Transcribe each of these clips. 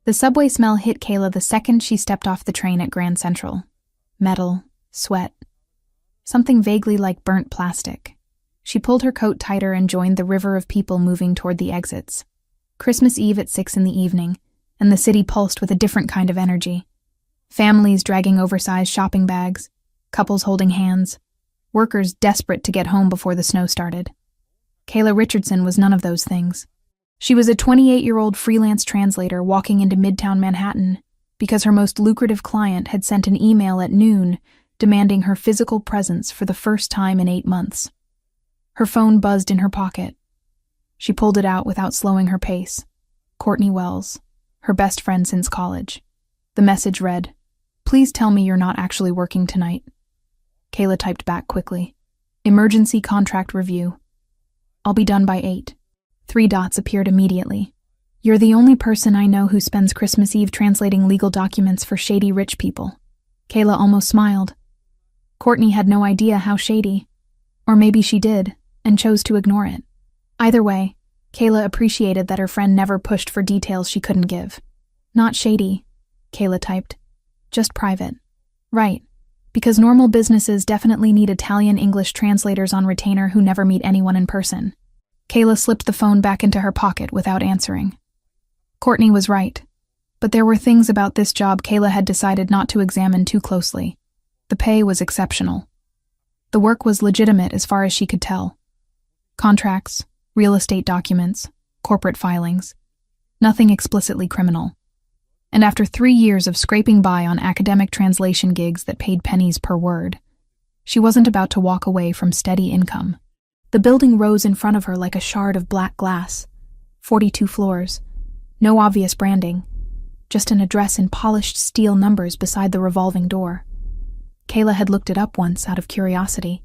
The subway smell hit Kayla the second she stepped off the train at Grand Central. Metal, sweat, something vaguely like burnt plastic. She pulled her coat tighter and joined the river of people moving toward the exits. Christmas Eve at 6 p.m, and the city pulsed with a different kind of energy. Families dragging oversized shopping bags, couples holding hands, workers desperate to get home before the snow started. Kayla Richardson was none of those things. She was a 28-year-old freelance translator walking into Midtown Manhattan because her most lucrative client had sent an email at noon demanding her physical presence for the first time in 8 months. Her phone buzzed in her pocket. She pulled it out without slowing her pace. Courtney Wells, her best friend since college. The message read, "Please tell me you're not actually working tonight." Kayla typed back quickly. "Emergency contract review. I'll be done by 8. 3 dots appeared immediately. "You're the only person I know who spends Christmas Eve translating legal documents for shady rich people." Kayla almost smiled. Courtney had no idea how shady. Or maybe she did, and chose to ignore it. Either way, Kayla appreciated that her friend never pushed for details she couldn't give. "Not shady," Kayla typed. "Just private." "Right. Because normal businesses definitely need Italian English translators on retainer who never meet anyone in person." Kayla slipped the phone back into her pocket without answering. Courtney was right. But there were things about this job Kayla had decided not to examine too closely. The pay was exceptional. The work was legitimate as far as she could tell. Contracts, real estate documents, corporate filings. Nothing explicitly criminal. And after 3 years of scraping by on academic translation gigs that paid pennies per word, she wasn't about to walk away from steady income. The building rose in front of her like a shard of black glass. 42 floors. No obvious branding. Just an address in polished steel numbers beside the revolving door. Kayla had looked it up once out of curiosity.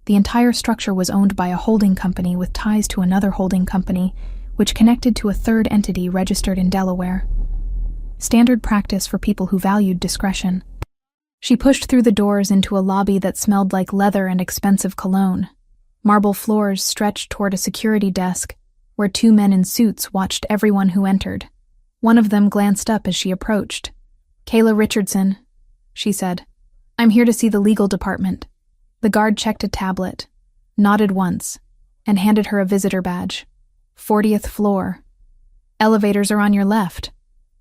The entire structure was owned by a holding company with ties to another holding company, which connected to a third entity registered in Delaware. Standard practice for people who valued discretion. She pushed through the doors into a lobby that smelled like leather and expensive cologne. Marble floors stretched toward a security desk, where 2 men in suits watched everyone who entered. One of them glanced up as she approached. "Kayla Richardson," she said. "I'm here to see the legal department." The guard checked a tablet, nodded once, and handed her a visitor badge. 40th floor. "Elevators are on your left."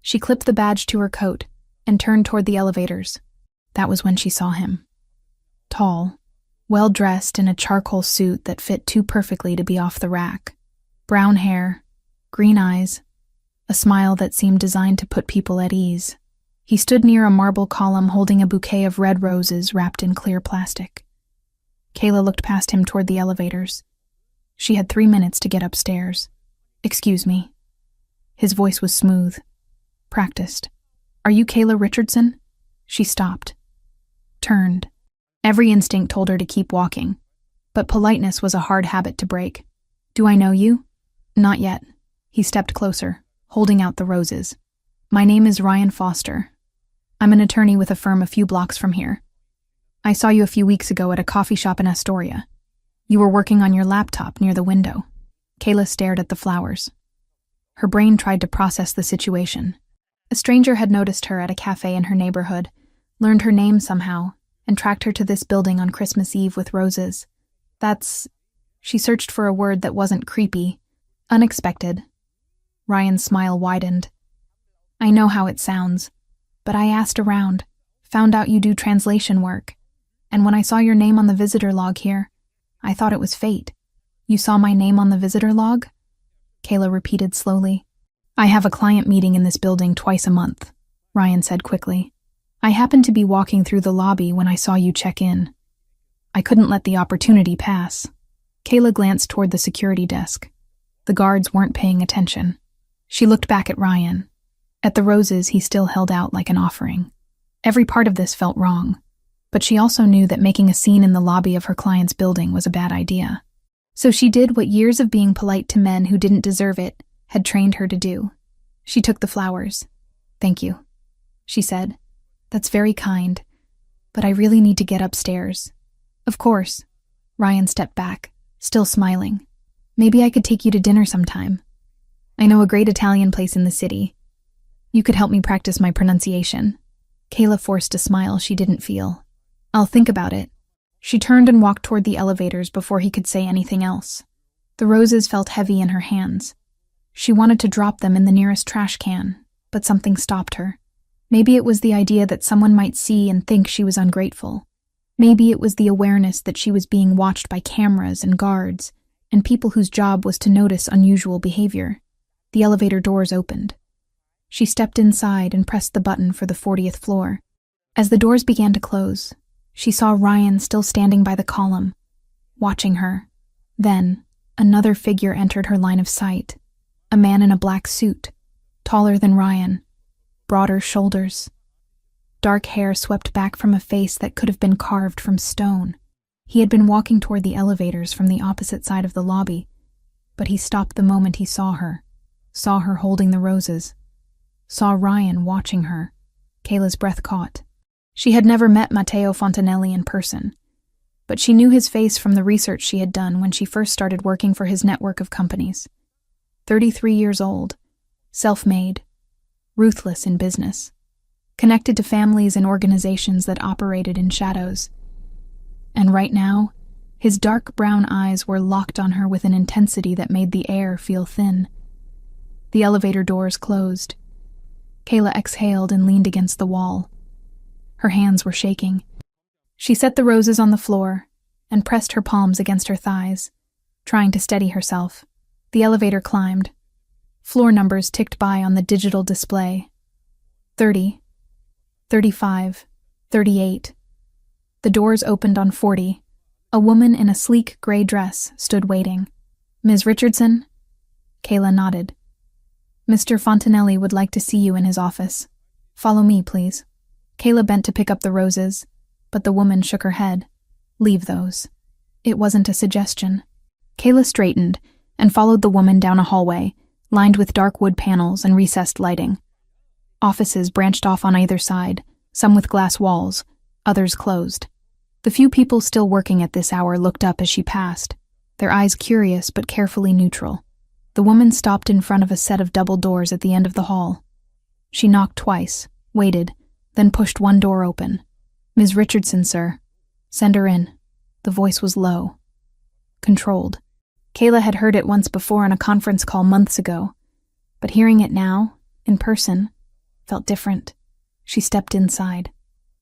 She clipped the badge to her coat and turned toward the elevators. That was when she saw him. Tall, well-dressed in a charcoal suit that fit too perfectly to be off the rack. Brown hair, green eyes, a smile that seemed designed to put people at ease. He stood near a marble column holding a bouquet of red roses wrapped in clear plastic. Kayla looked past him toward the elevators. She had 3 minutes to get upstairs. "Excuse me." His voice was smooth, practiced. "Are you Kayla Richardson?" She stopped. Turned. Every instinct told her to keep walking, but politeness was a hard habit to break. "Do I know you?" "Not yet." He stepped closer, holding out the roses. "My name is Ryan Foster. I'm an attorney with a firm a few blocks from here. I saw you a few weeks ago at a coffee shop in Astoria. You were working on your laptop near the window." Kayla stared at the flowers. Her brain tried to process the situation. A stranger had noticed her at a cafe in her neighborhood, learned her name somehow, and tracked her to this building on Christmas Eve with roses. She searched for a word that wasn't creepy. Unexpected. Ryan's smile widened. "I know how it sounds, but I asked around, found out you do translation work, and when I saw your name on the visitor log here, I thought it was fate." "You saw my name on the visitor log?" Kayla repeated slowly. "I have a client meeting in this building twice a month," Ryan said quickly. "I happened to be walking through the lobby when I saw you check in. I couldn't let the opportunity pass." Kayla glanced toward the security desk. The guards weren't paying attention. She looked back at Ryan. At the roses he still held out like an offering. Every part of this felt wrong, but she also knew that making a scene in the lobby of her client's building was a bad idea. So she did what years of being polite to men who didn't deserve it had trained her to do. She took the flowers. "Thank you," she said. "That's very kind, but I really need to get upstairs." "Of course." Ryan stepped back, still smiling. "Maybe I could take you to dinner sometime. I know a great Italian place in the city." You could help me practice my pronunciation. Kayla forced a smile she didn't feel. I'll think about it. She turned and walked toward the elevators before he could say anything else. The roses felt heavy in her hands. She wanted to drop them in the nearest trash can, but something stopped her. Maybe it was the idea that someone might see and think she was ungrateful. Maybe it was the awareness that she was being watched by cameras and guards, and people whose job was to notice unusual behavior. The elevator doors opened. She stepped inside and pressed the button for the 40th floor. As the doors began to close, she saw Ryan still standing by the column, watching her. Then, another figure entered her line of sight. A man in a black suit, taller than Ryan, broader shoulders. Dark hair swept back from a face that could have been carved from stone. He had been walking toward the elevators from the opposite side of the lobby, but he stopped the moment he saw her holding the roses, saw Ryan watching her. Kayla's breath caught. She had never met Matteo Fontanelli in person, but she knew his face from the research she had done when she first started working for his network of companies. 33 years old, self-made, ruthless in business, connected to families and organizations that operated in shadows. And right now, his dark brown eyes were locked on her with an intensity that made the air feel thin. The elevator doors closed. Kayla exhaled and leaned against the wall. Her hands were shaking. She set the roses on the floor and pressed her palms against her thighs, trying to steady herself. The elevator climbed. Floor numbers ticked by on the digital display. 30, 35, 38. The doors opened on 40. A woman in a sleek gray dress stood waiting. Ms. Richardson? Kayla nodded. Mr. Fontanelli would like to see you in his office. Follow me, please. Kayla bent to pick up the roses, but the woman shook her head. Leave those. It wasn't a suggestion. Kayla straightened and followed the woman down a hallway, lined with dark wood panels and recessed lighting. Offices branched off on either side, some with glass walls, others closed. The few people still working at this hour looked up as she passed, their eyes curious but carefully neutral. The woman stopped in front of a set of double doors at the end of the hall. She knocked twice, waited, then pushed one door open. Ms. Richardson, sir. Send her in. The voice was low, controlled. Kayla had heard it once before on a conference call months ago, but hearing it now, in person, felt different. She stepped inside.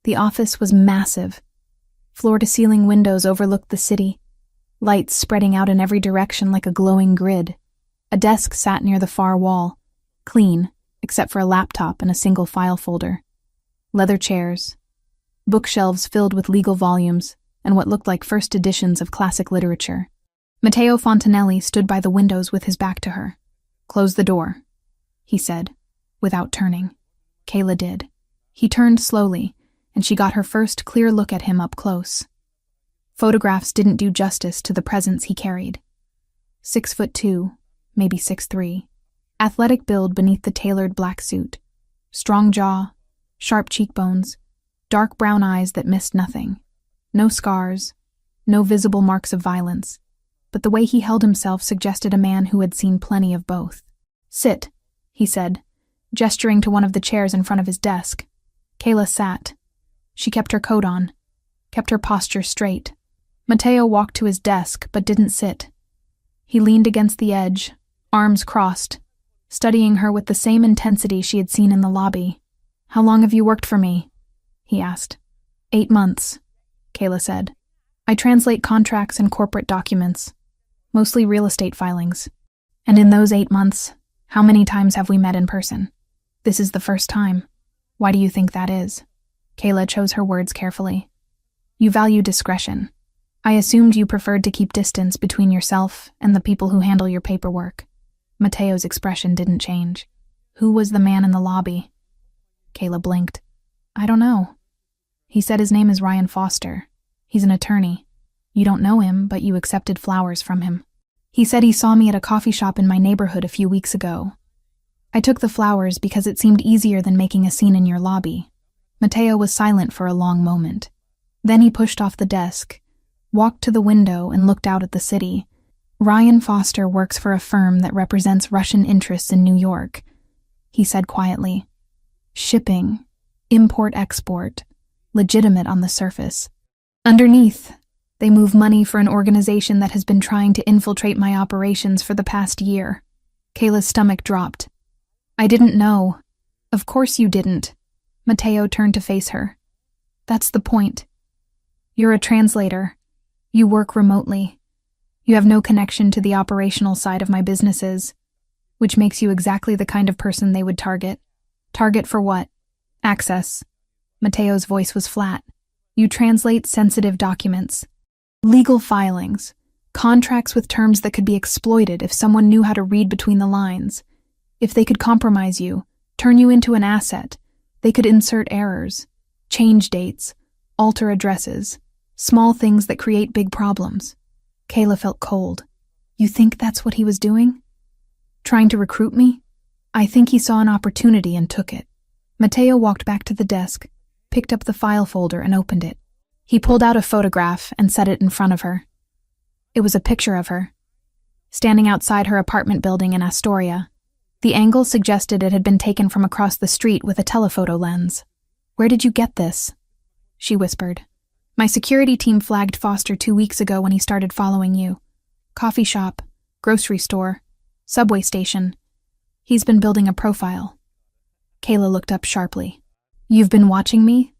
The office was massive. Floor-to-ceiling windows overlooked the city, lights spreading out in every direction like a glowing grid. A desk sat near the far wall, clean, except for a laptop and a single file folder. Leather chairs, bookshelves filled with legal volumes and what looked like first editions of classic literature. Matteo Fontanelli stood by the windows with his back to her. Close the door, he said, without turning. Kayla did. He turned slowly, and she got her first clear look at him up close. Photographs didn't do justice to the presence he carried. 6'2", maybe 6'3", athletic build beneath the tailored black suit, strong jaw, sharp cheekbones, dark brown eyes that missed nothing. No scars, no visible marks of violence, but the way he held himself suggested a man who had seen plenty of both. Sit, he said, gesturing to one of the chairs in front of his desk. Kayla sat. She kept her coat on, kept her posture straight. Matteo walked to his desk but didn't sit. He leaned against the edge, arms crossed, studying her with the same intensity she had seen in the lobby. How long have you worked for me? He asked. 8 months, Kayla said. I translate contracts and corporate documents, mostly real estate filings. And in those 8 months, how many times have we met in person? This is the first time. Why do you think that is? Kayla chose her words carefully. You value discretion. I assumed you preferred to keep distance between yourself and the people who handle your paperwork. Matteo's expression didn't change. Who was the man in the lobby? Kayla blinked. I don't know. He said his name is Ryan Foster. He's an attorney. You don't know him, but you accepted flowers from him. He said he saw me at a coffee shop in my neighborhood a few weeks ago. I took the flowers because it seemed easier than making a scene in your lobby. Matteo was silent for a long moment. Then he pushed off the desk, walked to the window and looked out at the city. Ryan Foster works for a firm that represents Russian interests in New York, he said quietly. Shipping, import-export, legitimate on the surface. Underneath, they move money for an organization that has been trying to infiltrate my operations for the past year. Kayla's stomach dropped. I didn't know. Of course you didn't. Mateo turned to face her. That's the point. You're a translator. You work remotely. You have no connection to the operational side of my businesses, which makes you exactly the kind of person they would target. Target for what? Access. Mateo's voice was flat. You translate sensitive documents, legal filings, contracts with terms that could be exploited if someone knew how to read between the lines. If they could compromise you, turn you into an asset, they could insert errors, change dates, alter addresses, small things that create big problems. Kayla felt cold. You think that's what he was doing? Trying to recruit me? I think he saw an opportunity and took it. Mateo walked back to the desk, picked up the file folder and opened it. He pulled out a photograph and set it in front of her. It was a picture of her, standing outside her apartment building in Astoria. The angle suggested it had been taken from across the street with a telephoto lens. Where did you get this? She whispered. My security team flagged Foster 2 weeks ago when he started following you. Coffee shop, grocery store, subway station. He's been building a profile. Kayla looked up sharply. You've been watching me?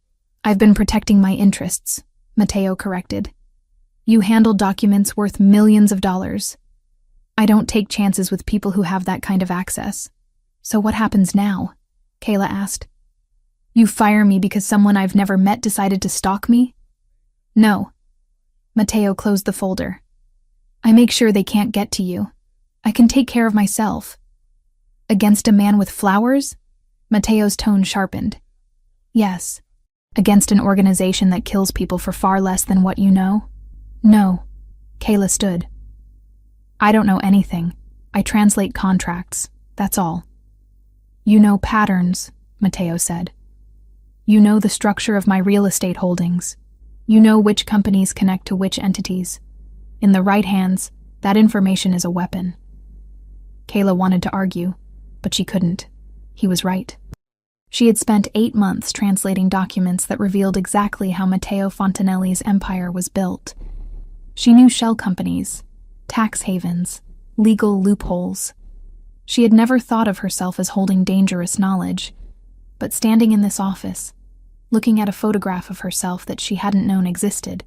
I've been protecting my interests, Mateo corrected. You handle documents worth millions of dollars. I don't take chances with people who have that kind of access. So what happens now? Kayla asked. You fire me because someone I've never met decided to stalk me? No. Mateo closed the folder. I make sure they can't get to you. I can take care of myself. Against a man with flowers? Mateo's tone sharpened. Yes. Against an organization that kills people for far less than what you know? No. Kayla stood. I don't know anything. I translate contracts. That's all. You know patterns, Mateo said. You know the structure of my real estate holdings. You know which companies connect to which entities. In the right hands, that information is a weapon. Kayla wanted to argue, but she couldn't. He was right. She had spent 8 months translating documents that revealed exactly how Matteo Fontanelli's empire was built. She knew shell companies, tax havens, legal loopholes. She had never thought of herself as holding dangerous knowledge, but standing in this office, looking at a photograph of herself that she hadn't known existed,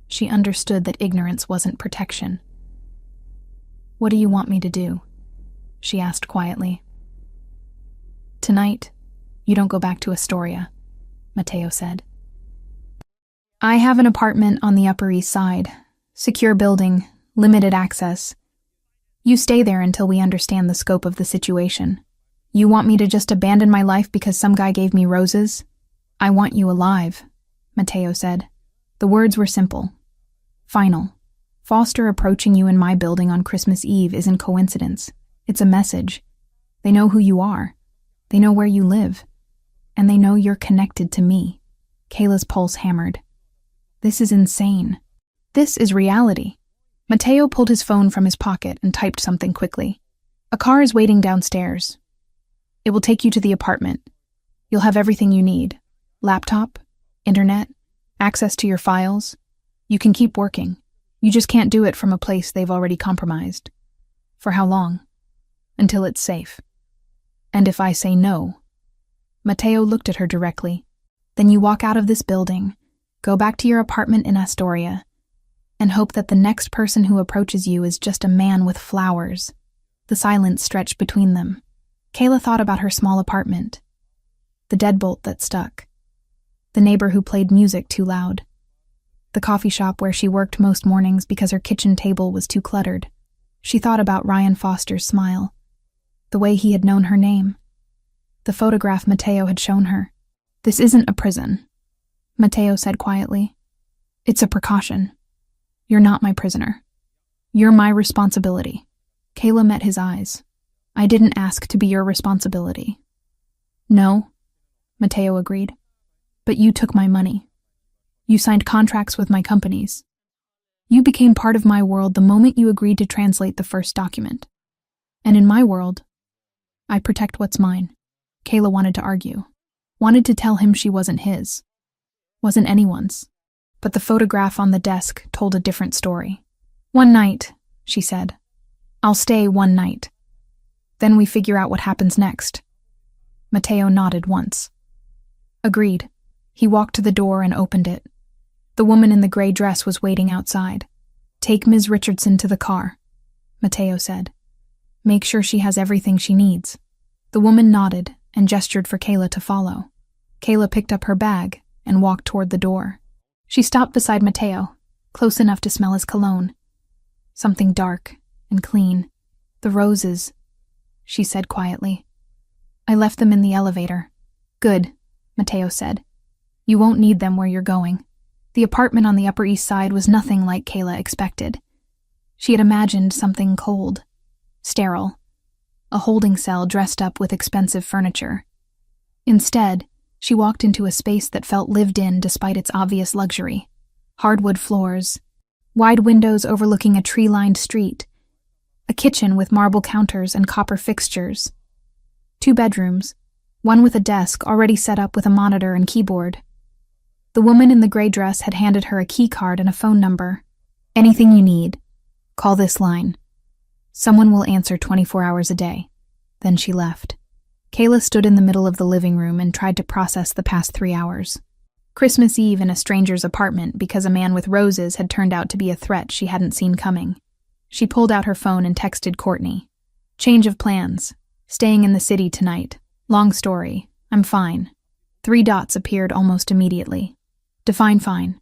she understood that ignorance wasn't protection. What do you want me to do? She asked quietly. Tonight, you don't go back to Astoria, Mateo said. I have an apartment on the Upper East Side. Secure building, limited access. You stay there until we understand the scope of the situation. You want me to just abandon my life because some guy gave me roses? I want you alive, Mateo said. The words were simple. Final. Foster approaching you in my building on Christmas Eve isn't coincidence. It's a message. They know who you are. They know where you live. And they know you're connected to me. Kayla's pulse hammered. This is insane. This is reality. Mateo pulled his phone from his pocket and typed something quickly. A car is waiting downstairs. It will take you to the apartment. You'll have everything you need. Laptop, internet, access to your files. You can keep working. You just can't do it from a place they've already compromised. For how long? Until it's safe. And if I say no? Mateo looked at her directly. Then you walk out of this building, go back to your apartment in Astoria, and hope that the next person who approaches you is just a man with flowers. The silence stretched between them. Kayla thought about her small apartment. The deadbolt that stuck. The neighbor who played music too loud. The coffee shop where she worked most mornings because her kitchen table was too cluttered. She thought about Ryan Foster's smile. The way he had known her name. The photograph Mateo had shown her. This isn't a prison, Mateo said quietly. It's a precaution. You're not my prisoner. You're my responsibility. Kayla met his eyes. I didn't ask to be your responsibility. No, Mateo agreed. But you took my money. You signed contracts with my companies. You became part of my world the moment you agreed to translate the first document. And in my world, I protect what's mine. Kayla wanted to argue. Wanted to tell him she wasn't his. Wasn't anyone's. But the photograph on the desk told a different story. "One night," she said. "I'll stay one night. Then we figure out what happens next." Mateo nodded once. Agreed. He walked to the door and opened it. The woman in the gray dress was waiting outside. "Take Ms. Richardson to the car," Mateo said. "Make sure she has everything she needs." The woman nodded and gestured for Kayla to follow. Kayla picked up her bag and walked toward the door. She stopped beside Mateo, close enough to smell his cologne. Something dark and clean. "The roses," she said quietly. "I left them in the elevator." "Good," Mateo said. "You won't need them where you're going." The apartment on the Upper East Side was nothing like Kayla expected. She had imagined something cold, sterile, a holding cell dressed up with expensive furniture. Instead, she walked into a space that felt lived in despite its obvious luxury. Hardwood floors, wide windows overlooking a tree-lined street, a kitchen with marble counters and copper fixtures, 2 bedrooms, one with a desk already set up with a monitor and keyboard. The woman in the gray dress had handed her a key card and a phone number. "Anything you need, call this line. Someone will answer 24 hours a day." Then she left. Kayla stood in the middle of the living room and tried to process the past 3 hours. Christmas Eve in a stranger's apartment because a man with roses had turned out to be a threat she hadn't seen coming. She pulled out her phone and texted Courtney. "Change of plans. Staying in the city tonight. Long story. I'm fine." 3 dots appeared almost immediately. "Define fine."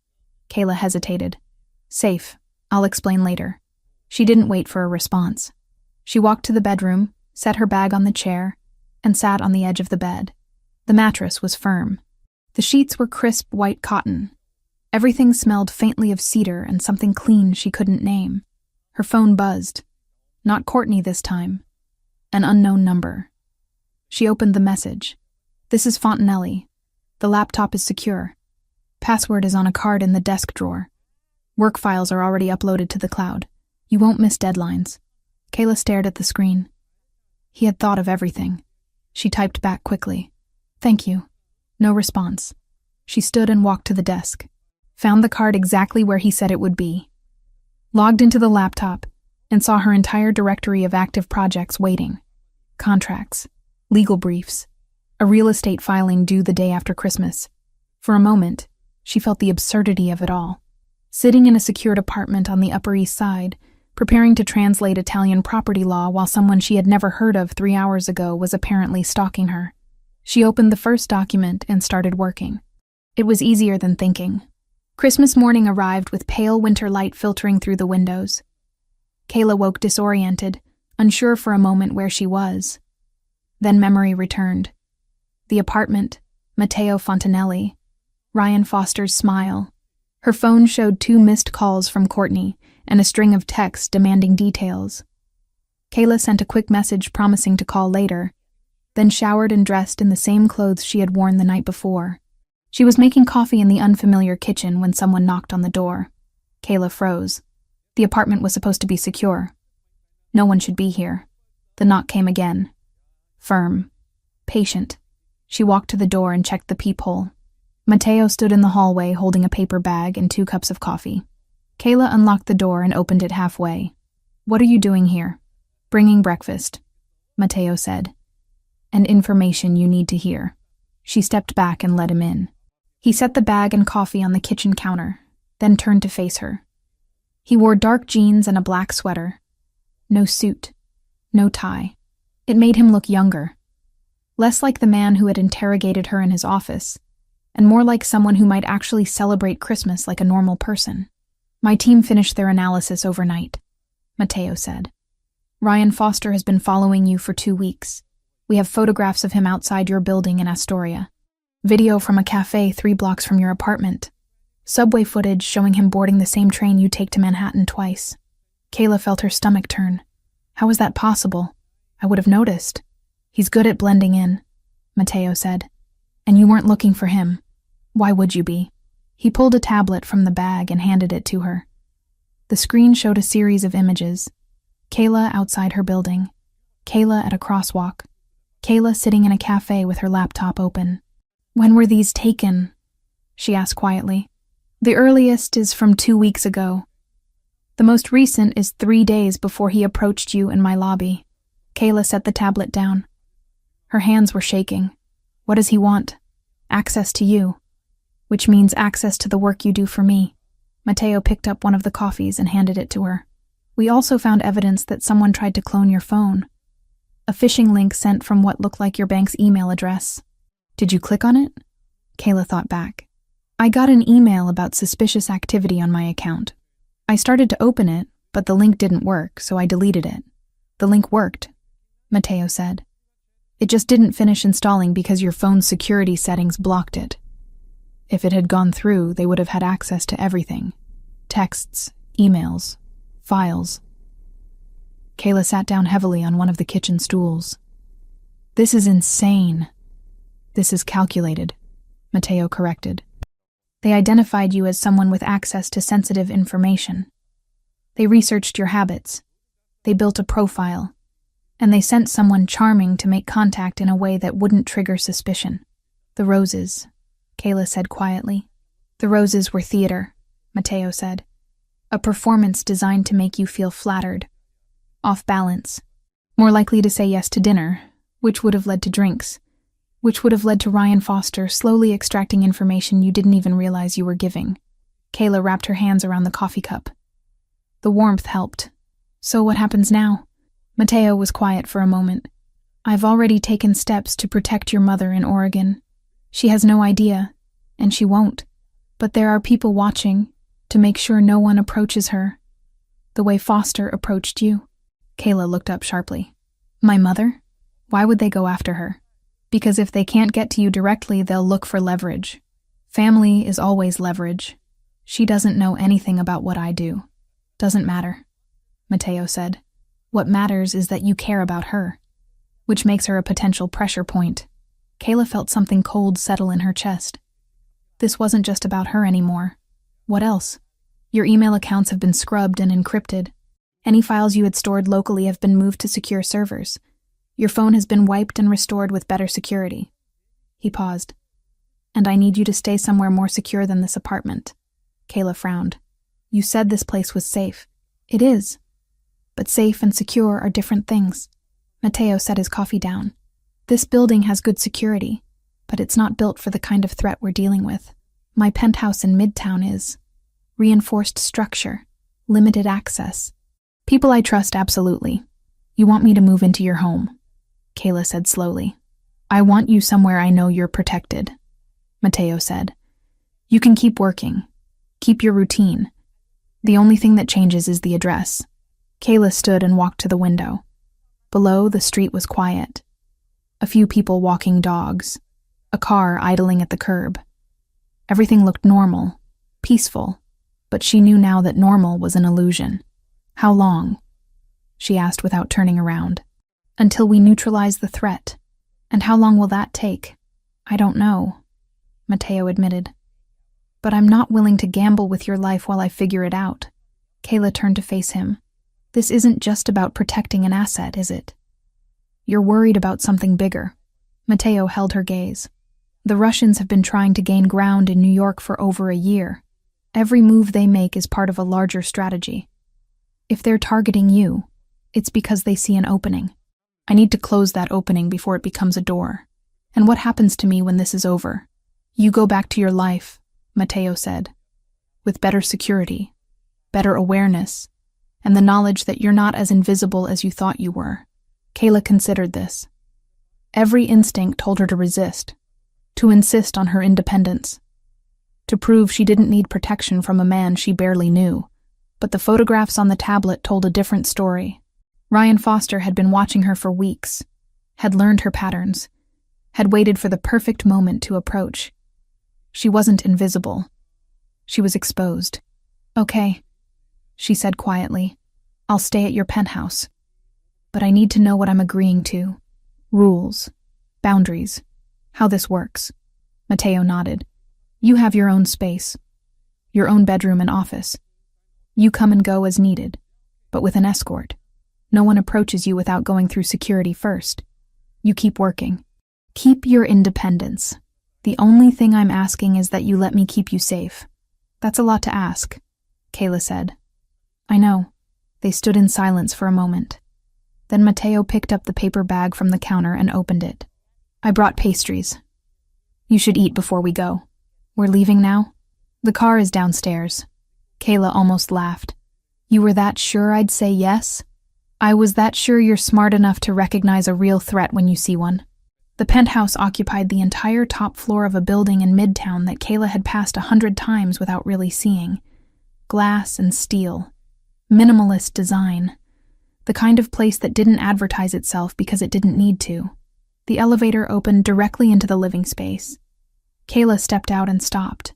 Kayla hesitated. "Safe. I'll explain later." She didn't wait for a response. She walked to the bedroom, set her bag on the chair, and sat on the edge of the bed. The mattress was firm. The sheets were crisp white cotton. Everything smelled faintly of cedar and something clean she couldn't name. Her phone buzzed. Not Courtney this time. An unknown number. She opened the message. "This is Fontanelli. The laptop is secure. Password is on a card in the desk drawer. Work files are already uploaded to the cloud. You won't miss deadlines." Kayla stared at the screen. He had thought of everything. She typed back quickly. "Thank you." No response. She stood and walked to the desk. Found the card exactly where he said it would be. Logged into the laptop and saw her entire directory of active projects waiting. Contracts, legal briefs, a real estate filing due the day after Christmas. For a moment, she felt the absurdity of it all. Sitting in a secured apartment on the Upper East Side, preparing to translate Italian property law while someone she had never heard of 3 hours ago was apparently stalking her. She opened the first document and started working. It was easier than thinking. Christmas morning arrived with pale winter light filtering through the windows. Kayla woke disoriented, unsure for a moment where she was. Then memory returned. The apartment, Matteo Fontanelli, Ryan Foster's smile. Her phone showed 2 missed calls from Courtney and a string of texts demanding details. Kayla sent a quick message promising to call later, then showered and dressed in the same clothes she had worn the night before. She was making coffee in the unfamiliar kitchen when someone knocked on the door. Kayla froze. The apartment was supposed to be secure. No one should be here. The knock came again. Firm. Patient. She walked to the door and checked the peephole. Matteo stood in the hallway holding a paper bag and 2 cups of coffee. Kayla unlocked the door and opened it halfway. "What are you doing here?" "Bringing breakfast," Matteo said. "And information you need to hear." She stepped back and let him in. He set the bag and coffee on the kitchen counter, then turned to face her. He wore dark jeans and a black sweater. No suit. No tie. It made him look younger. Less like the man who had interrogated her in his office, and more like someone who might actually celebrate Christmas like a normal person. "My team finished their analysis overnight," Matteo said. "Ryan Foster has been following you for 2 weeks. We have photographs of him outside your building in Astoria. Video from a cafe 3 blocks from your apartment. Subway footage showing him boarding the same train you take to Manhattan twice." Kayla felt her stomach turn. How was that possible? I would have noticed. "He's good at blending in," Matteo said. "And you weren't looking for him. Why would you be?" He pulled a tablet from the bag and handed it to her. The screen showed a series of images. Kayla outside her building. Kayla at a crosswalk. Kayla sitting in a cafe with her laptop open. When were these taken? She asked quietly. The earliest is from 2 weeks ago. The most recent is 3 days before he approached you in my lobby. Kayla set the tablet down. Her hands were shaking. What does he want? Access to you, which means access to the work you do for me. Mateo picked up one of the coffees and handed it to her. We also found evidence that someone tried to clone your phone. A phishing link sent from what looked like your bank's email address. Did you click on it? Kayla thought back. I got an email about suspicious activity on my account. I started to open it, but the link didn't work, so I deleted it. The link worked, Mateo said. It just didn't finish installing because your phone's security settings blocked it. If it had gone through, they would have had access to everything. Texts, emails, files. Kayla sat down heavily on one of the kitchen stools. This is insane. This is calculated, Mateo corrected. They identified you as someone with access to sensitive information. They researched your habits. They built a profile. And they sent someone charming to make contact in a way that wouldn't trigger suspicion. The roses, Kayla said quietly. The roses were theater, Mateo said. A performance designed to make you feel flattered, off balance, more likely to say yes to dinner, which would have led to drinks, which would have led to Ryan Foster slowly extracting information you didn't even realize you were giving. Kayla wrapped her hands around the coffee cup. The warmth helped. So what happens now? Mateo was quiet for a moment. I've already taken steps to protect your mother in Oregon. She has no idea, and she won't. But there are people watching to make sure no one approaches her. The way Foster approached you. Kayla looked up sharply. My mother? Why would they go after her? Because if they can't get to you directly, they'll look for leverage. Family is always leverage. She doesn't know anything about what I do. Doesn't matter, Mateo said. What matters is that you care about her, which makes her a potential pressure point. Kayla felt something cold settle in her chest. This wasn't just about her anymore. What else? Your email accounts have been scrubbed and encrypted. Any files you had stored locally have been moved to secure servers. Your phone has been wiped and restored with better security. He paused. And I need you to stay somewhere more secure than this apartment. Kayla frowned. You said this place was safe. It is. But safe and secure are different things. Mateo set his coffee down. This building has good security, but it's not built for the kind of threat we're dealing with. My penthouse in Midtown is. Reinforced structure. Limited access. People I trust, absolutely. You want me to move into your home, Kayla said slowly. I want you somewhere I know you're protected, Mateo said. You can keep working. Keep your routine. The only thing that changes is the address. Kayla stood and walked to the window. Below, the street was quiet. A few people walking dogs. A car idling at the curb. Everything looked normal, peaceful, but she knew now that normal was an illusion. How long? She asked without turning around. Until we neutralize the threat. And how long will that take? I don't know, Mateo admitted. But I'm not willing to gamble with your life while I figure it out. Kayla turned to face him. This isn't just about protecting an asset, is it? You're worried about something bigger. Mateo held her gaze. The Russians have been trying to gain ground in New York for over a year. Every move they make is part of a larger strategy. If they're targeting you, it's because they see an opening. I need to close that opening before it becomes a door. And what happens to me when this is over? You go back to your life, Mateo said, with better security, better awareness, and the knowledge that you're not as invisible as you thought you were. Kayla considered this. Every instinct told her to resist, to insist on her independence, to prove she didn't need protection from a man she barely knew. But the photographs on the tablet told a different story. Ryan Foster had been watching her for weeks, had learned her patterns, had waited for the perfect moment to approach. She wasn't invisible. She was exposed. Okay, she said quietly. I'll stay at your penthouse. But I need to know what I'm agreeing to. Rules, boundaries, how this works. Mateo nodded. You have your own space, your own bedroom and office. You come and go as needed, but with an escort. No one approaches you without going through security first. You keep working. Keep your independence. The only thing I'm asking is that you let me keep you safe. That's a lot to ask, Kayla said. I know. They stood in silence for a moment. Then Mateo picked up the paper bag from the counter and opened it. I brought pastries. You should eat before we go. We're leaving now? The car is downstairs. Kayla almost laughed. You were that sure I'd say yes? I was that sure you're smart enough to recognize a real threat when you see one. The penthouse occupied the entire top floor of a building in Midtown that Kayla had passed 100 times without really seeing. Glass and steel. Minimalist design. The kind of place that didn't advertise itself because it didn't need to. The elevator opened directly into the living space. Kayla stepped out and stopped.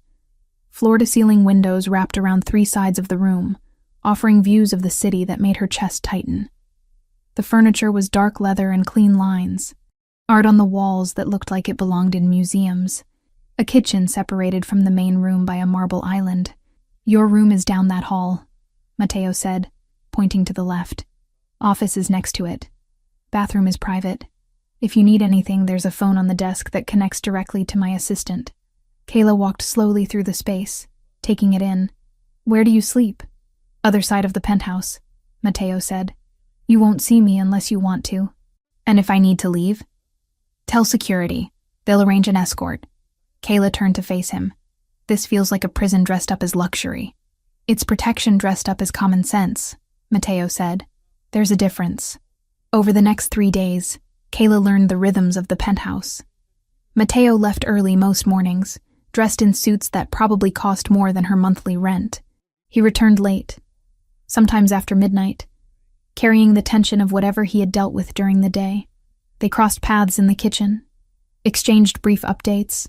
Floor-to-ceiling windows wrapped around 3 sides of the room, offering views of the city that made her chest tighten. The furniture was dark leather and clean lines. Art on the walls that looked like it belonged in museums. A kitchen separated from the main room by a marble island. Your room is down that hall, Mateo said, pointing to the left. Office is next to it. Bathroom is private. If you need anything, there's a phone on the desk that connects directly to my assistant. Kayla walked slowly through the space, taking it in. Where do you sleep? Other side of the penthouse, Mateo said. You won't see me unless you want to. And if I need to leave? Tell security. They'll arrange an escort. Kayla turned to face him. This feels like a prison dressed up as luxury. It's protection dressed up as common sense, Mateo said. There's a difference. Over the next 3 days, Kayla learned the rhythms of the penthouse. Mateo left early most mornings, dressed in suits that probably cost more than her monthly rent. He returned late, sometimes after midnight, carrying the tension of whatever he had dealt with during the day. They crossed paths in the kitchen, exchanged brief updates,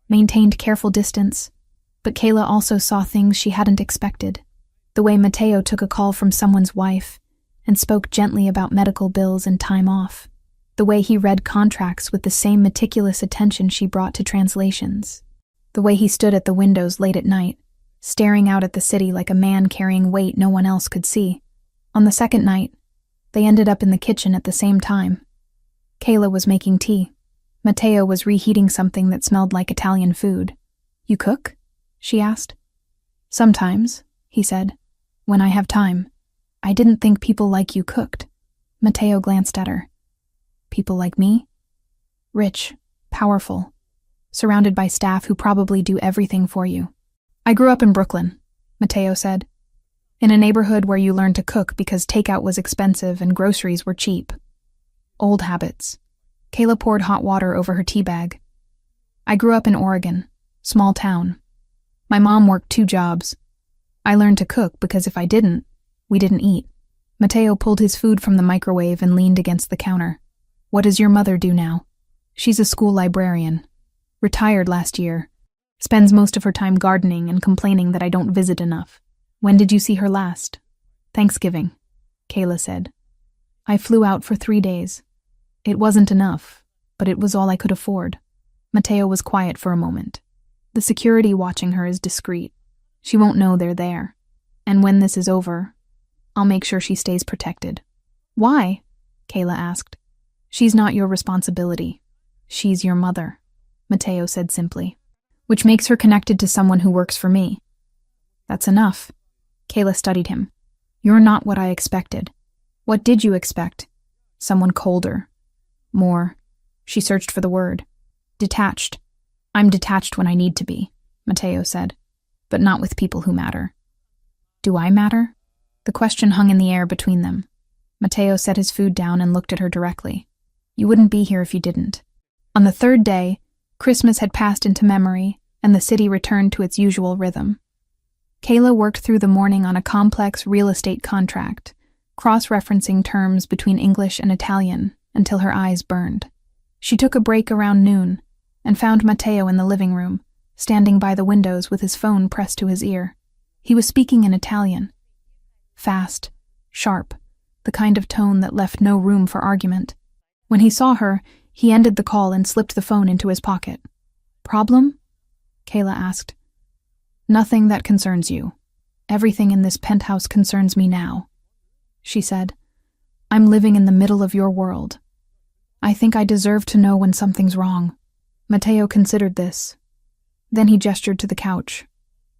maintained careful distance, but Kayla also saw things she hadn't expected. The way Mateo took a call from someone's wife and spoke gently about medical bills and time off. The way he read contracts with the same meticulous attention she brought to translations. The way he stood at the windows late at night, staring out at the city like a man carrying weight no one else could see. On the second night, they ended up in the kitchen at the same time. Kayla was making tea. Mateo was reheating something that smelled like Italian food. You cook? She asked. Sometimes, he said. When I have time. I didn't think people like you cooked. Mateo glanced at her. People like me? Rich, powerful, surrounded by staff who probably do everything for you. I grew up in Brooklyn, Mateo said, in a neighborhood where you learned to cook because takeout was expensive and groceries were cheap. Old habits. Kayla poured hot water over her tea bag. I grew up in Oregon, small town. My mom worked 2 jobs. I learned to cook because if I didn't, we didn't eat. Mateo pulled his food from the microwave and leaned against the counter. What does your mother do now? She's a school librarian. Retired last year. Spends most of her time gardening and complaining that I don't visit enough. When did you see her last? Thanksgiving, Kayla said. I flew out for 3 days. It wasn't enough, but it was all I could afford. Mateo was quiet for a moment. The security watching her is discreet. She won't know they're there. And when this is over, I'll make sure she stays protected. Why? Kayla asked. She's not your responsibility. She's your mother, Mateo said simply, which makes her connected to someone who works for me. That's enough. Kayla studied him. You're not what I expected. What did you expect? Someone colder. More. She searched for the word. Detached. I'm detached when I need to be, Mateo said, but not with people who matter. Do I matter? The question hung in the air between them. Mateo set his food down and looked at her directly. You wouldn't be here if you didn't. On the 3rd day, Christmas had passed into memory, and the city returned to its usual rhythm. Kayla worked through the morning on a complex real estate contract, cross-referencing terms between English and Italian until her eyes burned. She took a break around noon and found Mateo in the living room, standing by the windows with his phone pressed to his ear. He was speaking in Italian. Fast, sharp, the kind of tone that left no room for argument. When he saw her, he ended the call and slipped the phone into his pocket. Problem? Kayla asked. Nothing that concerns you. Everything in this penthouse concerns me now, she said. I'm living in the middle of your world. I think I deserve to know when something's wrong. Mateo considered this. Then he gestured to the couch.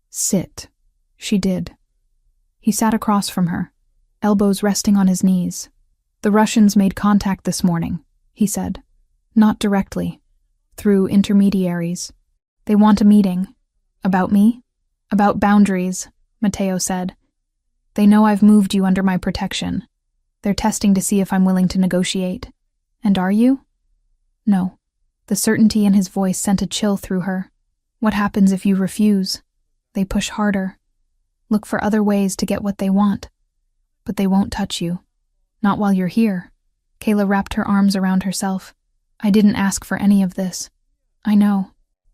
Sit. She did. He sat across from her, elbows resting on his knees. The Russians made contact this morning, he said. Not directly. Through intermediaries. They want a meeting. About me? About boundaries, Mateo said. They know I've moved you under my protection. They're testing to see if I'm willing to negotiate. And are you? No. The certainty in his voice sent a chill through her. What happens if you refuse? They push harder. Look for other ways to get what they want. But they won't touch you. Not while you're here. Kayla wrapped her arms around herself. I didn't ask for any of this. I know.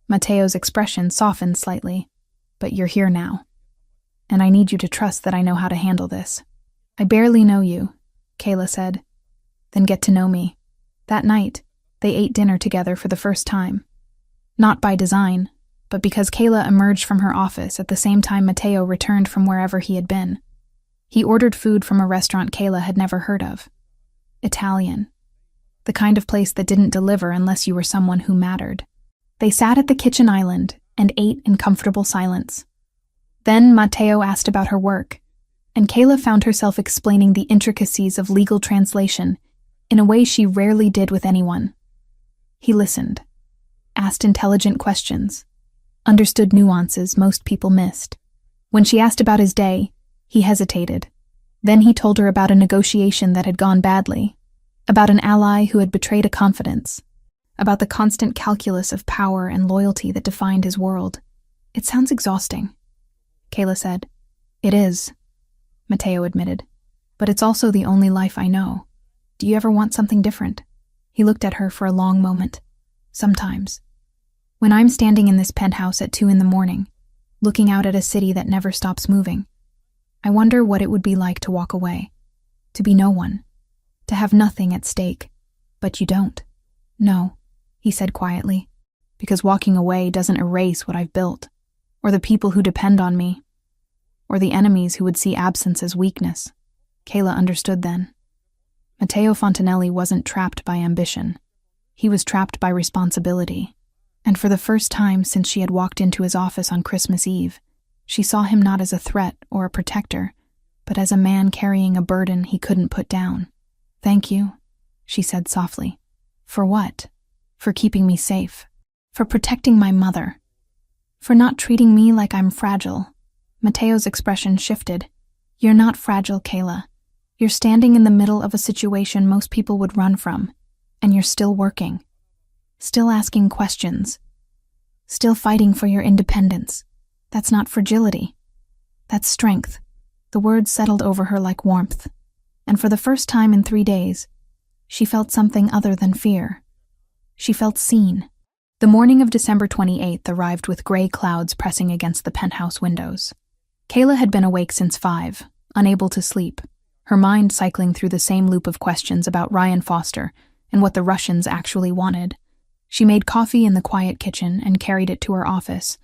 Mateo's expression softened slightly. But you're here now. And I need you to trust that I know how to handle this. I barely know you, Kayla said. Then get to know me. That night, they ate dinner together for the first time. Not by design, but because Kayla emerged from her office at the same time Mateo returned from wherever he had been. He ordered food from a restaurant Kayla had never heard of. Italian. The kind of place that didn't deliver unless you were someone who mattered. They sat at the kitchen island and ate in comfortable silence. Then Mateo asked about her work, and Kayla found herself explaining the intricacies of legal translation in a way she rarely did with anyone. He listened, asked intelligent questions, understood nuances most people missed. When she asked about his day, he hesitated. Then he told her about a negotiation that had gone badly, about an ally who had betrayed a confidence, about the constant calculus of power and loyalty that defined his world. It sounds exhausting, Kayla said. It is, Mateo admitted. But it's also the only life I know. Do you ever want something different? He looked at her for a long moment. Sometimes. When I'm standing in this penthouse at 2 a.m, looking out at a city that never stops moving, I wonder what it would be like to walk away, to be no one, to have nothing at stake. But you don't. No, he said quietly, because walking away doesn't erase what I've built, or the people who depend on me, or the enemies who would see absence as weakness. Kayla understood then. Matteo Fontanelli wasn't trapped by ambition. He was trapped by responsibility. And for the first time since she had walked into his office on Christmas Eve, she saw him not as a threat or a protector, but as a man carrying a burden he couldn't put down. Thank you, she said softly. For what? For keeping me safe. For protecting my mother. For not treating me like I'm fragile. Matteo's expression shifted. You're not fragile, Kayla. You're standing in the middle of a situation most people would run from, and you're still working. Still asking questions. Still fighting for your independence. That's not fragility. That's strength. The words settled over her like warmth, and for the first time in 3 days, she felt something other than fear. She felt seen. The morning of December 28th arrived with gray clouds pressing against the penthouse windows. Kayla had been awake since 5, unable to sleep, her mind cycling through the same loop of questions about Ryan Foster and what the Russians actually wanted. She made coffee in the quiet kitchen and carried it to her office,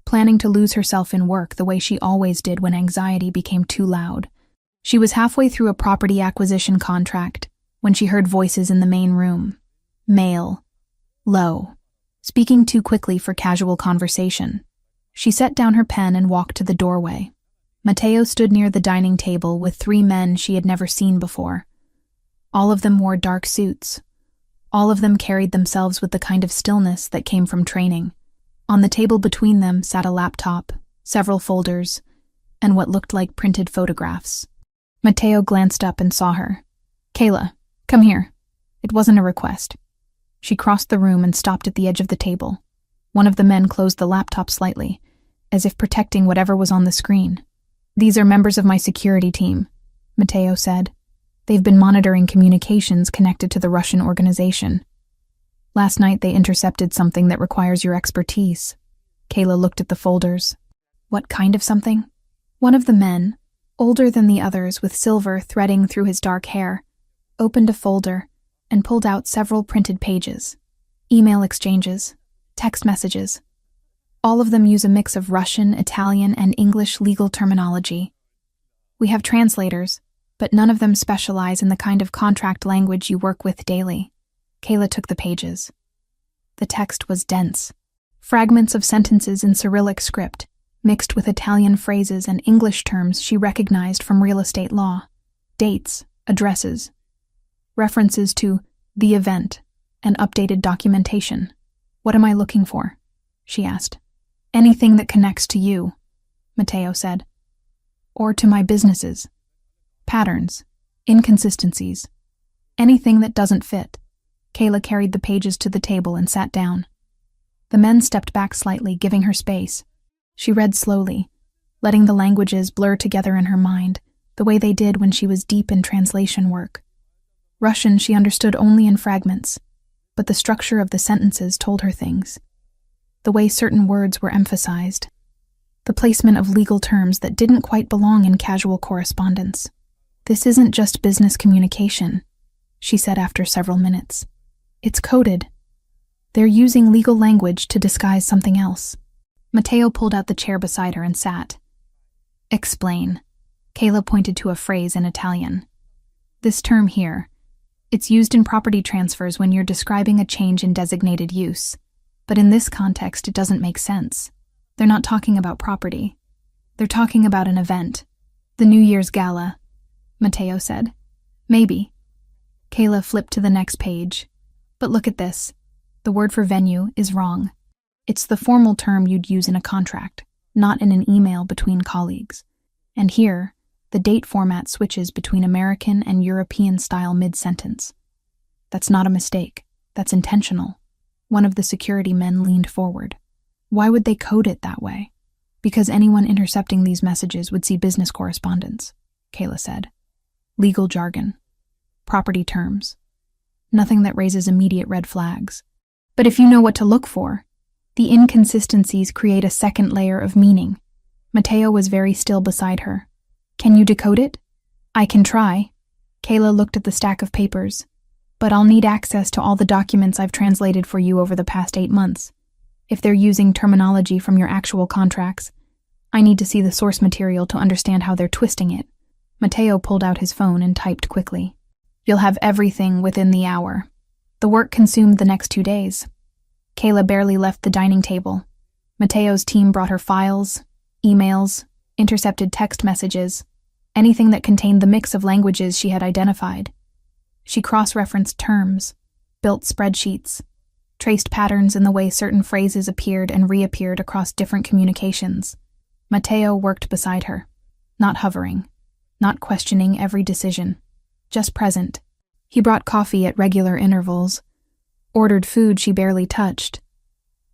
planning to lose herself in work the way she always did when anxiety became too loud. She was halfway through a property acquisition contract when she heard voices in the main room. Male. Low. Speaking too quickly for casual conversation. She set down her pen and walked to the doorway. Mateo stood near the dining table with 3 men she had never seen before. All of them wore dark suits. All of them carried themselves with the kind of stillness that came from training. On the table between them sat a laptop, several folders, and what looked like printed photographs. Mateo glanced up and saw her. Kayla, come here. It wasn't a request. She crossed the room and stopped at the edge of the table. One of the men closed the laptop slightly, as if protecting whatever was on the screen. These are members of my security team, Mateo said. They've been monitoring communications connected to the Russian organization. Last night they intercepted something that requires your expertise. Kayla looked at the folders. What kind of something? One of the men, older than the others with silver threading through his dark hair, opened a folder and pulled out several printed pages. Email exchanges, text messages. All of them use a mix of Russian, Italian, and English legal terminology. We have translators, but none of them specialize in the kind of contract language you work with daily. Kayla took the pages. The text was dense. Fragments of sentences in Cyrillic script, mixed with Italian phrases and English terms she recognized from real estate law. Dates, addresses, references to the event, and updated documentation. "What am I looking for?" she asked. "Anything that connects to you," Matteo said. "Or to my businesses. Patterns, inconsistencies, anything that doesn't fit." Kayla carried the pages to the table and sat down. The men stepped back slightly, giving her space. She read slowly, letting the languages blur together in her mind, the way they did when she was deep in translation work. Russian she understood only in fragments, but the structure of the sentences told her things. The way certain words were emphasized. The placement of legal terms that didn't quite belong in casual correspondence. "This isn't just business communication," she said after several minutes. "It's coded. They're using legal language to disguise something else." Matteo pulled out the chair beside her and sat. "Explain." Kayla pointed to a phrase in Italian. "This term here, it's used in property transfers when you're describing a change in designated use. But in this context, it doesn't make sense. They're not talking about property. They're talking about an event. The New Year's Gala," Matteo said. "Maybe." Kayla flipped to the next page. "But look at this. The word for venue is wrong. It's the formal term you'd use in a contract, not in an email between colleagues. And here, the date format switches between American and European style mid-sentence. That's not a mistake. That's intentional." One of the security men leaned forward. "Why would they code it that way?" "Because anyone intercepting these messages would see business correspondence," Kayla said. "Legal jargon. Property terms. Nothing that raises immediate red flags. But if you know what to look for, the inconsistencies create a second layer of meaning." Matteo was very still beside her. "Can you decode it?" "I can try." Kayla looked at the stack of papers. "But I'll need access to all the documents I've translated for you over the past 8 months. If they're using terminology from your actual contracts, I need to see the source material to understand how they're twisting it." Matteo pulled out his phone and typed quickly. "You'll have everything within the hour." The work consumed the next 2 days. Kayla barely left the dining table. Matteo's team brought her files, emails, intercepted text messages, anything that contained the mix of languages she had identified. She cross-referenced terms, built spreadsheets, traced patterns in the way certain phrases appeared and reappeared across different communications. Matteo worked beside her, not hovering, not questioning every decision, just present. He brought coffee at regular intervals, ordered food she barely touched,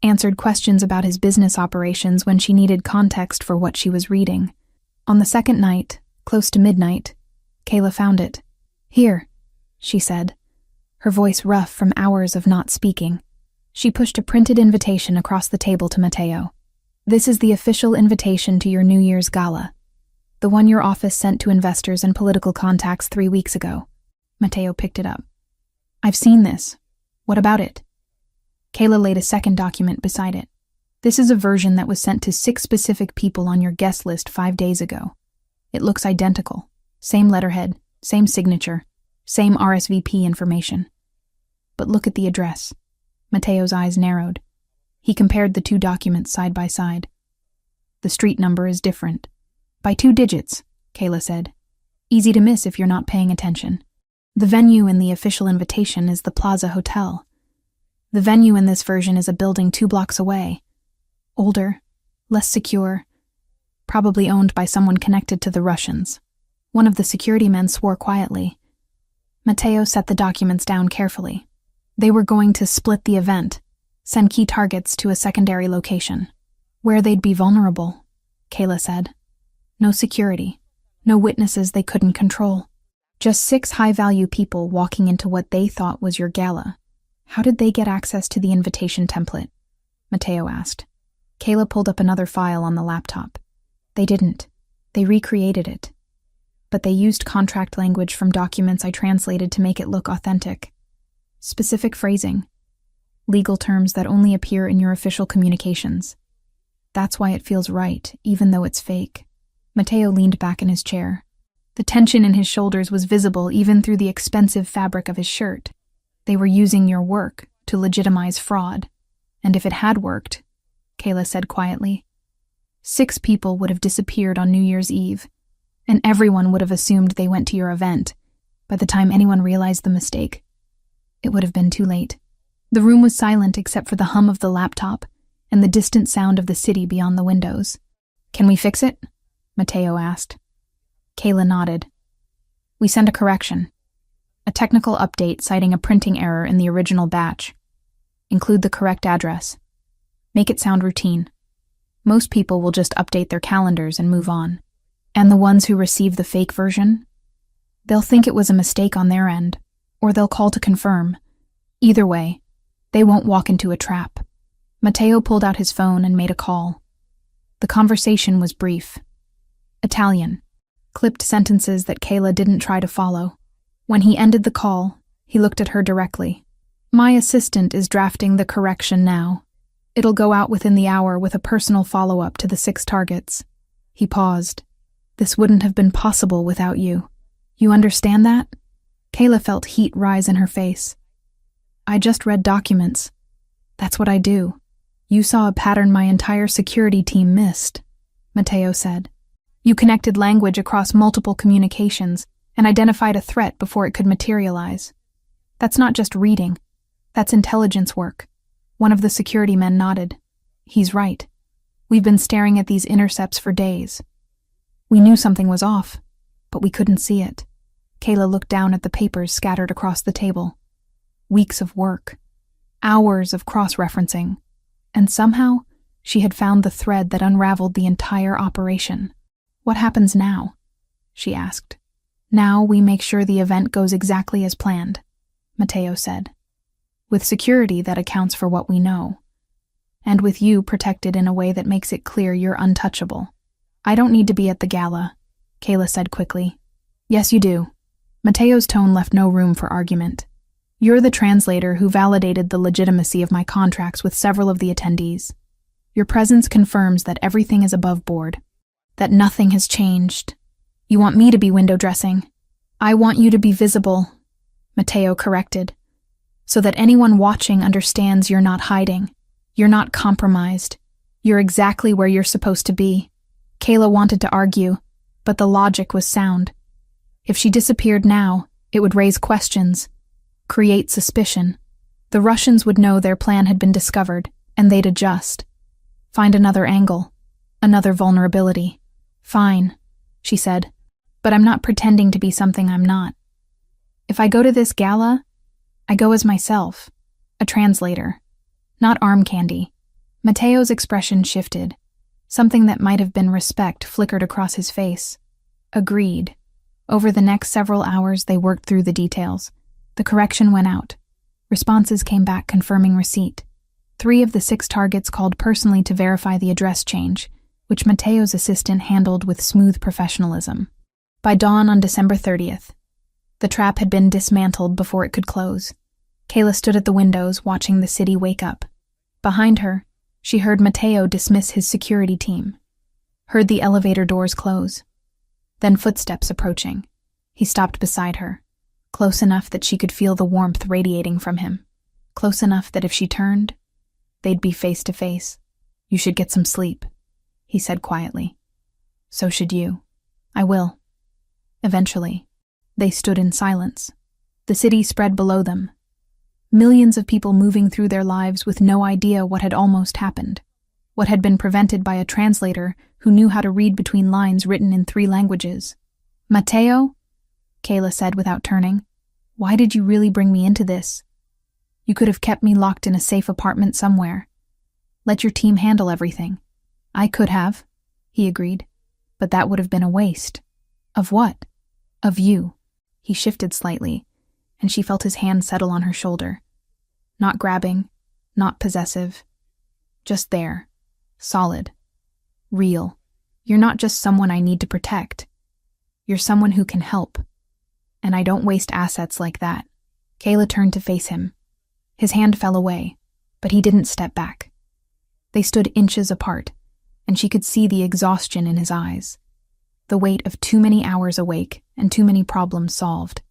answered questions about his business operations when she needed context for what she was reading. On the second night, close to midnight, Kayla found it. "Here," she said, her voice rough from hours of not speaking. She pushed a printed invitation across the table to Matteo. "This is the official invitation to your New Year's Gala, the one your office sent to investors and political contacts 3 weeks ago." Matteo picked it up. "I've seen this. What about it?" Kayla laid a second document beside it. "This is a version that was sent to 6 specific people on your guest list 5 days ago. It looks identical. Same letterhead, same signature, same RSVP information. But look at the address." Matteo's eyes narrowed. He compared the 2 documents side by side. "The street number is different. By 2 digits, Kayla said. "Easy to miss if you're not paying attention. The venue in the official invitation is the Plaza Hotel. The venue in this version is a building 2 blocks away. Older, less secure, probably owned by someone connected to the Russians." One of the security men swore quietly. Matteo set the documents down carefully. They were going to split the event, send key targets to a secondary location, where they'd be vulnerable, Kayla said. No security, no witnesses they couldn't control. Just 6 high-value people walking into what they thought was your gala. How did they get access to the invitation template? Matteo asked. Kayla pulled up another file on the laptop. They didn't. They recreated it. But they used contract language from documents I translated to make it look authentic. Specific phrasing. Legal terms that only appear in your official communications. That's why it feels right, even though it's fake. Matteo leaned back in his chair. The tension in his shoulders was visible even through the expensive fabric of his shirt. They were using your work to legitimize fraud. And if it had worked, Kayla said quietly, 6 people would have disappeared on New Year's Eve, and everyone would have assumed they went to your event. By the time anyone realized the mistake, it would have been too late. The room was silent except for the hum of the laptop and the distant sound of the city beyond the windows. Can we fix it? Mateo asked. Kayla nodded. We send a correction. A technical update citing a printing error in the original batch. Include the correct address. Make it sound routine. Most people will just update their calendars and move on. And the ones who receive the fake version? They'll think it was a mistake on their end, or they'll call to confirm. Either way, they won't walk into a trap. Mateo pulled out his phone and made a call. The conversation was brief. Italian. Clipped sentences that Kayla didn't try to follow. When he ended the call, he looked at her directly. My assistant is drafting the correction now. It'll go out within the hour with a personal follow-up to the 6 targets. He paused. This wouldn't have been possible without you. You understand that? Kayla felt heat rise in her face. I just read documents. That's what I do. You saw a pattern my entire security team missed, Mateo said. You connected language across multiple communications and identified a threat before it could materialize. That's not just reading. That's intelligence work. One of the security men nodded. He's right. We've been staring at these intercepts for days. We knew something was off, but we couldn't see it. Kayla looked down at the papers scattered across the table. Weeks of work. Hours of cross-referencing. And somehow, she had found the thread that unraveled the entire operation. What happens now? She asked. Now we make sure the event goes exactly as planned, Mateo said. With security that accounts for what we know. And with you protected in a way that makes it clear you're untouchable. I don't need to be at the gala, Kayla said quickly. Yes, you do. Mateo's tone left no room for argument. You're the translator who validated the legitimacy of my contracts with several of the attendees. Your presence confirms that everything is above board, that nothing has changed. You want me to be window dressing. I want you to be visible, Mateo corrected, so that anyone watching understands you're not hiding. You're not compromised. You're exactly where you're supposed to be. Kayla wanted to argue, but the logic was sound. If she disappeared now, it would raise questions, create suspicion. The Russians would know their plan had been discovered, and they'd adjust. Find another angle, another vulnerability. Fine, she said, but I'm not pretending to be something I'm not. If I go to this gala, I go as myself, a translator, not arm candy. Mateo's expression shifted. Something that might have been respect flickered across his face. Agreed. Over the next several hours, they worked through the details. The correction went out. Responses came back confirming receipt. 3 of the 6 targets called personally to verify the address change, which Mateo's assistant handled with smooth professionalism. By dawn on December 30th, the trap had been dismantled before it could close. Kayla stood at the windows, watching the city wake up. Behind her, she heard Mateo dismiss his security team, heard the elevator doors close. Then footsteps approaching. He stopped beside her, close enough that she could feel the warmth radiating from him, close enough that if she turned, they'd be face to face. You should get some sleep, he said quietly. So should you. I will. Eventually, they stood in silence. The city spread below them. Millions of people moving through their lives with no idea what had almost happened, what had been prevented by a translator who knew how to read between lines written in 3 languages. Mateo, Kayla said without turning, why did you really bring me into this? You could have kept me locked in a safe apartment somewhere. Let your team handle everything. I could have, he agreed, but that would have been a waste. Of what? Of you. He shifted slightly, and she felt his hand settle on her shoulder. Not grabbing, not possessive. Just there. Solid. Real. You're not just someone I need to protect. You're someone who can help. And I don't waste assets like that. Kayla turned to face him. His hand fell away, but he didn't step back. They stood inches apart, and she could see the exhaustion in his eyes. The weight of too many hours awake and too many problems solved.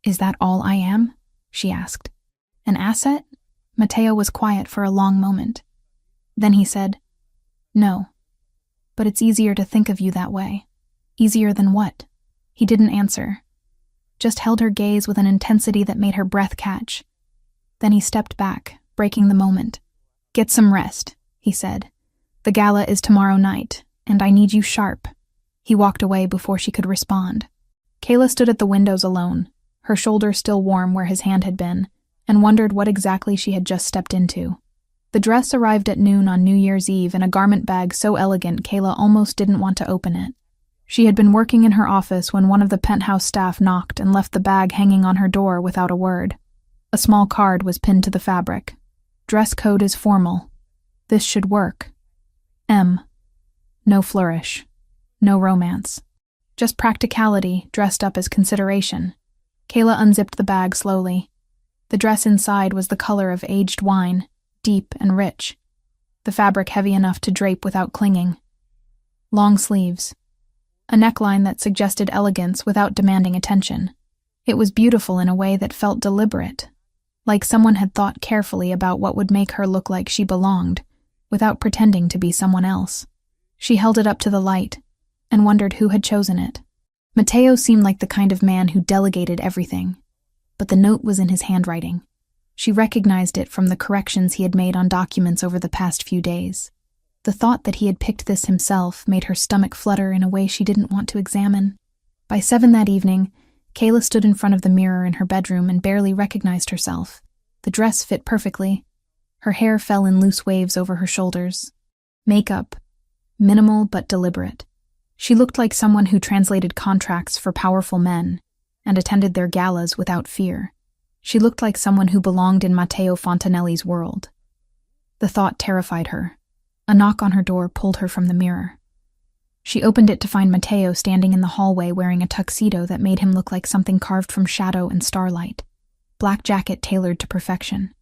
Is that all I am? She asked. An asset? Mateo was quiet for a long moment. Then he said, "No, but it's easier to think of you that way." "Easier than what?" He didn't answer, just held her gaze with an intensity that made her breath catch. Then he stepped back, breaking the moment. "Get some rest," he said. "The gala is tomorrow night, and I need you sharp." He walked away before she could respond. Kayla stood at the windows alone, her shoulder still warm where his hand had been, and wondered what exactly she had just stepped into. The dress arrived at noon on New Year's Eve in a garment bag so elegant Kayla almost didn't want to open it. She had been working in her office when one of the penthouse staff knocked and left the bag hanging on her door without a word. A small card was pinned to the fabric. "Dress code is formal. This should work. M. No flourish. No romance. Just practicality dressed up as consideration." Kayla unzipped the bag slowly. The dress inside was the color of aged wine, deep and rich. The fabric heavy enough to drape without clinging. Long sleeves. A neckline that suggested elegance without demanding attention. It was beautiful in a way that felt deliberate, like someone had thought carefully about what would make her look like she belonged, without pretending to be someone else. She held it up to the light, and wondered who had chosen it. Mateo seemed like the kind of man who delegated everything, but the note was in his handwriting. She recognized it from the corrections he had made on documents over the past few days. The thought that he had picked this himself made her stomach flutter in a way she didn't want to examine. By 7 that evening, Kayla stood in front of the mirror in her bedroom and barely recognized herself. The dress fit perfectly. Her hair fell in loose waves over her shoulders. Makeup, minimal but deliberate. She looked like someone who translated contracts for powerful men and attended their galas without fear. She looked like someone who belonged in Matteo Fontanelli's world. The thought terrified her. A knock on her door pulled her from the mirror. She opened it to find Matteo standing in the hallway wearing a tuxedo that made him look like something carved from shadow and starlight. Black jacket tailored to perfection.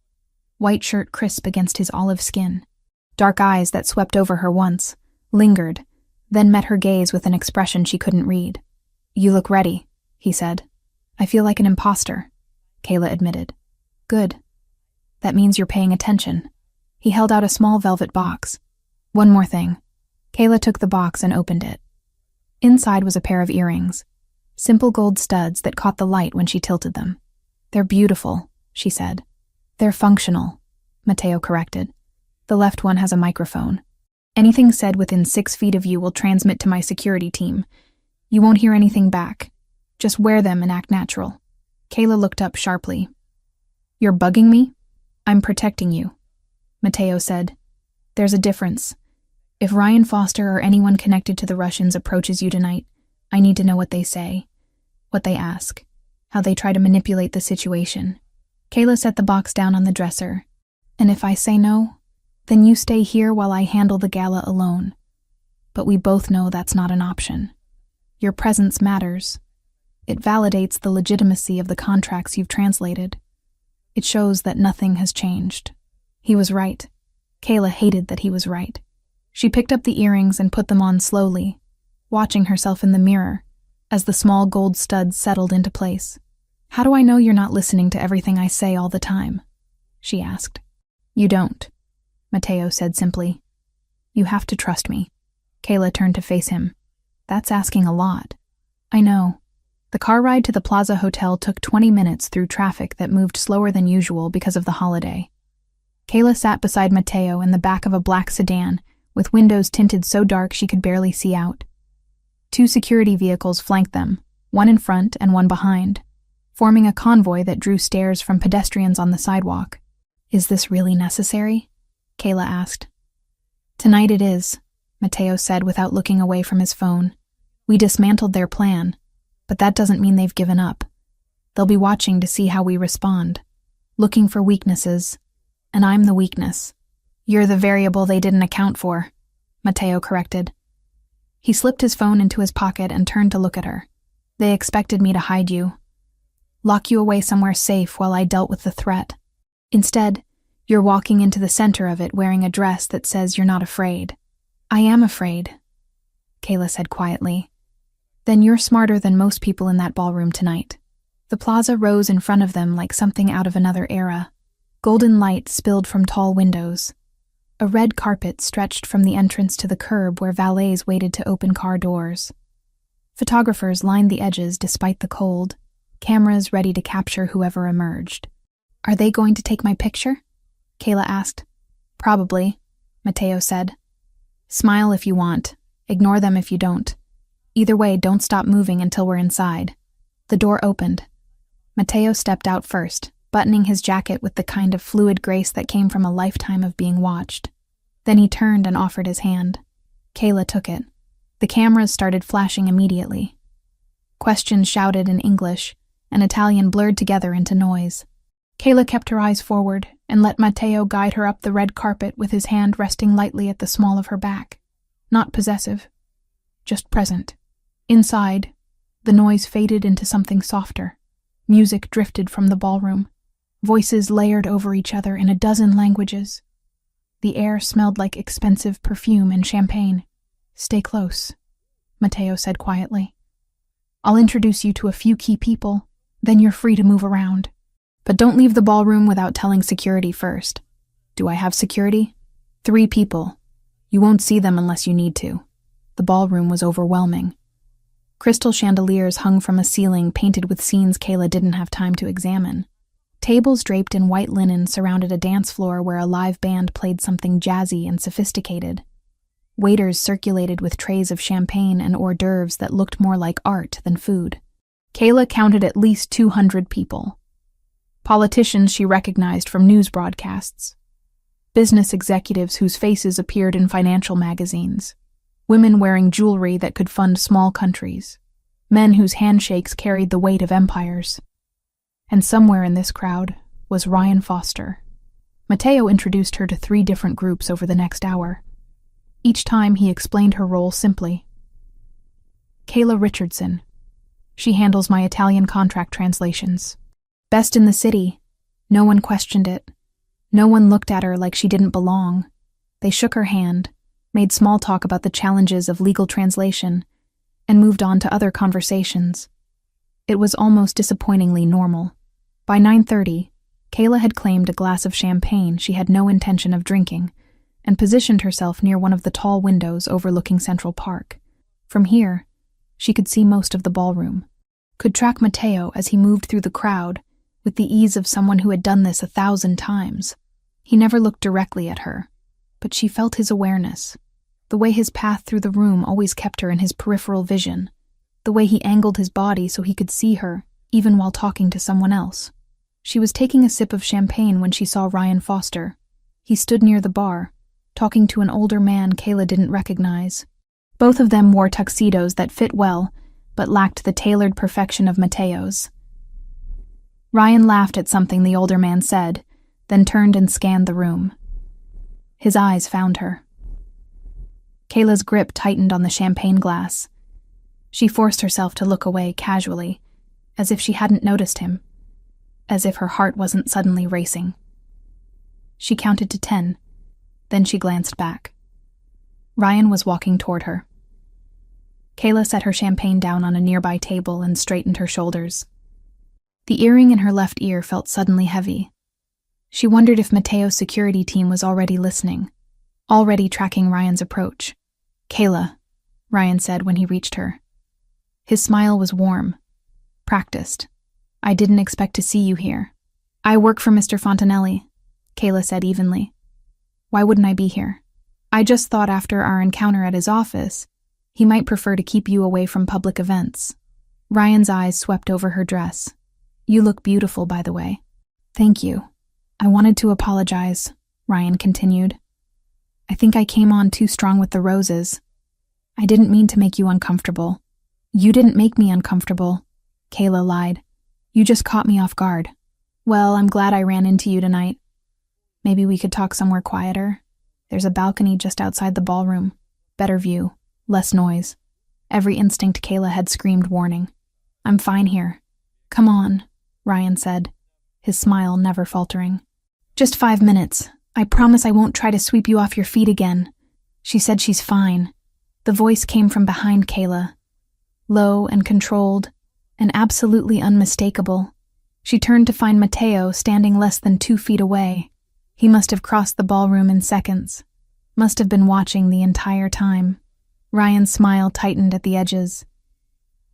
White shirt crisp against his olive skin. Dark eyes that swept over her once, lingered, then met her gaze with an expression she couldn't read. "You look ready," he said. "I feel like an imposter," Kayla admitted. "Good. That means you're paying attention." He held out a small velvet box. "One more thing." Kayla took the box and opened it. Inside was a pair of earrings, simple gold studs that caught the light when she tilted them. "They're beautiful," she said. "They're functional," Matteo corrected. "The left one has a microphone. Anything said within 6 feet of you will transmit to my security team. You won't hear anything back. Just wear them and act natural." Kayla looked up sharply. "You're bugging me?" "I'm protecting you," Matteo said. "There's a difference. If Ryan Foster or anyone connected to the Russians approaches you tonight, I need to know what they say, what they ask, how they try to manipulate the situation." Kayla set the box down on the dresser. "And if I say no, then you stay here while I handle the gala alone. But we both know that's not an option. Your presence matters. It validates the legitimacy of the contracts you've translated. It shows that nothing has changed." He was right. Kayla hated that he was right. She picked up the earrings and put them on slowly, watching herself in the mirror as the small gold studs settled into place. "How do I know you're not listening to everything I say all the time?" she asked. "You don't," Matteo said simply. "You have to trust me." Kayla turned to face him. "That's asking a lot." "I know." The car ride to the Plaza Hotel took 20 minutes through traffic that moved slower than usual because of the holiday. Kayla sat beside Matteo in the back of a black sedan, with windows tinted so dark she could barely see out. 2 security vehicles flanked them, one in front and one behind, forming a convoy that drew stares from pedestrians on the sidewalk. "Is this really necessary?" Kayla asked. "Tonight it is," Matteo said without looking away from his phone. "We dismantled their plan, but that doesn't mean they've given up. They'll be watching to see how we respond, looking for weaknesses, and I'm the weakness." "You're the variable they didn't account for," Matteo corrected. He slipped his phone into his pocket and turned to look at her. "They expected me to hide you, lock you away somewhere safe while I dealt with the threat. Instead, you're walking into the center of it wearing a dress that says you're not afraid." "I am afraid," Kayla said quietly. "Then you're smarter than most people in that ballroom tonight." The plaza rose in front of them like something out of another era. Golden light spilled from tall windows. A red carpet stretched from the entrance to the curb where valets waited to open car doors. Photographers lined the edges despite the cold, cameras ready to capture whoever emerged. "Are they going to take my picture?" Kayla asked. "Probably," Matteo said. "Smile if you want. Ignore them if you don't. Either way, don't stop moving until we're inside." The door opened. Matteo stepped out first, buttoning his jacket with the kind of fluid grace that came from a lifetime of being watched. Then he turned and offered his hand. Kayla took it. The cameras started flashing immediately. Questions shouted in English, and Italian blurred together into noise. Kayla kept her eyes forward and let Matteo guide her up the red carpet with his hand resting lightly at the small of her back. Not possessive, just present. Inside, the noise faded into something softer. Music drifted from the ballroom. Voices layered over each other in a dozen languages. The air smelled like expensive perfume and champagne. "Stay close," Matteo said quietly. "I'll introduce you to a few key people, then you're free to move around. But don't leave the ballroom without telling security first." "Do I have security?" "3 people. You won't see them unless you need to." The ballroom was overwhelming. Crystal chandeliers hung from a ceiling painted with scenes Kayla didn't have time to examine. Tables draped in white linen surrounded a dance floor where a live band played something jazzy and sophisticated. Waiters circulated with trays of champagne and hors d'oeuvres that looked more like art than food. Kayla counted at least 200 people. Politicians she recognized from news broadcasts. Business executives whose faces appeared in financial magazines. Women wearing jewelry that could fund small countries. Men whose handshakes carried the weight of empires. And somewhere in this crowd was Ryan Foster. Matteo introduced her to 3 different groups over the next hour. Each time he explained her role simply. "Kayla Richardson. She handles my Italian contract translations. Best in the city." No one questioned it. No one looked at her like she didn't belong. They shook her hand, made small talk about the challenges of legal translation, and moved on to other conversations. It was almost disappointingly normal. By 9:30, Kayla had claimed a glass of champagne she had no intention of drinking, and positioned herself near one of the tall windows overlooking Central Park. From here, she could see most of the ballroom, could track Matteo as he moved through the crowd with the ease of someone who had done this 1,000 times. He never looked directly at her, but she felt his awareness. The way his path through the room always kept her in his peripheral vision. The way he angled his body so he could see her, even while talking to someone else. She was taking a sip of champagne when she saw Ryan Foster. He stood near the bar, talking to an older man Kayla didn't recognize. Both of them wore tuxedos that fit well, but lacked the tailored perfection of Matteo's. Ryan laughed at something the older man said, then turned and scanned the room. His eyes found her. Kayla's grip tightened on the champagne glass. She forced herself to look away casually, as if she hadn't noticed him, as if her heart wasn't suddenly racing. She counted to 10, then she glanced back. Ryan was walking toward her. Kayla set her champagne down on a nearby table and straightened her shoulders. The earring in her left ear felt suddenly heavy. She wondered if Matteo's security team was already listening, already tracking Ryan's approach. "Kayla," Ryan said when he reached her. His smile was warm, practiced. "I didn't expect to see you here." "I work for Mr. Fontanelli," Kayla said evenly. "Why wouldn't I be here?" "I just thought after our encounter at his office, he might prefer to keep you away from public events." Ryan's eyes swept over her dress. "You look beautiful, by the way." "Thank you. I wanted to apologize," Ryan continued. "I think I came on too strong with the roses. I didn't mean to make you uncomfortable." "You didn't make me uncomfortable," Kayla lied. "You just caught me off guard." "Well, I'm glad I ran into you tonight. Maybe we could talk somewhere quieter. There's a balcony just outside the ballroom. Better view, less noise." Every instinct Kayla had screamed warning. "I'm fine here." "Come on," Ryan said, his smile never faltering. "Just 5 minutes. I promise I won't try to sweep you off your feet again." She said she's fine. The voice came from behind Kayla, low and controlled, and absolutely unmistakable. She turned to find Mateo standing less than 2 feet away. He must have crossed the ballroom in seconds. Must have been watching the entire time. Ryan's smile tightened at the edges.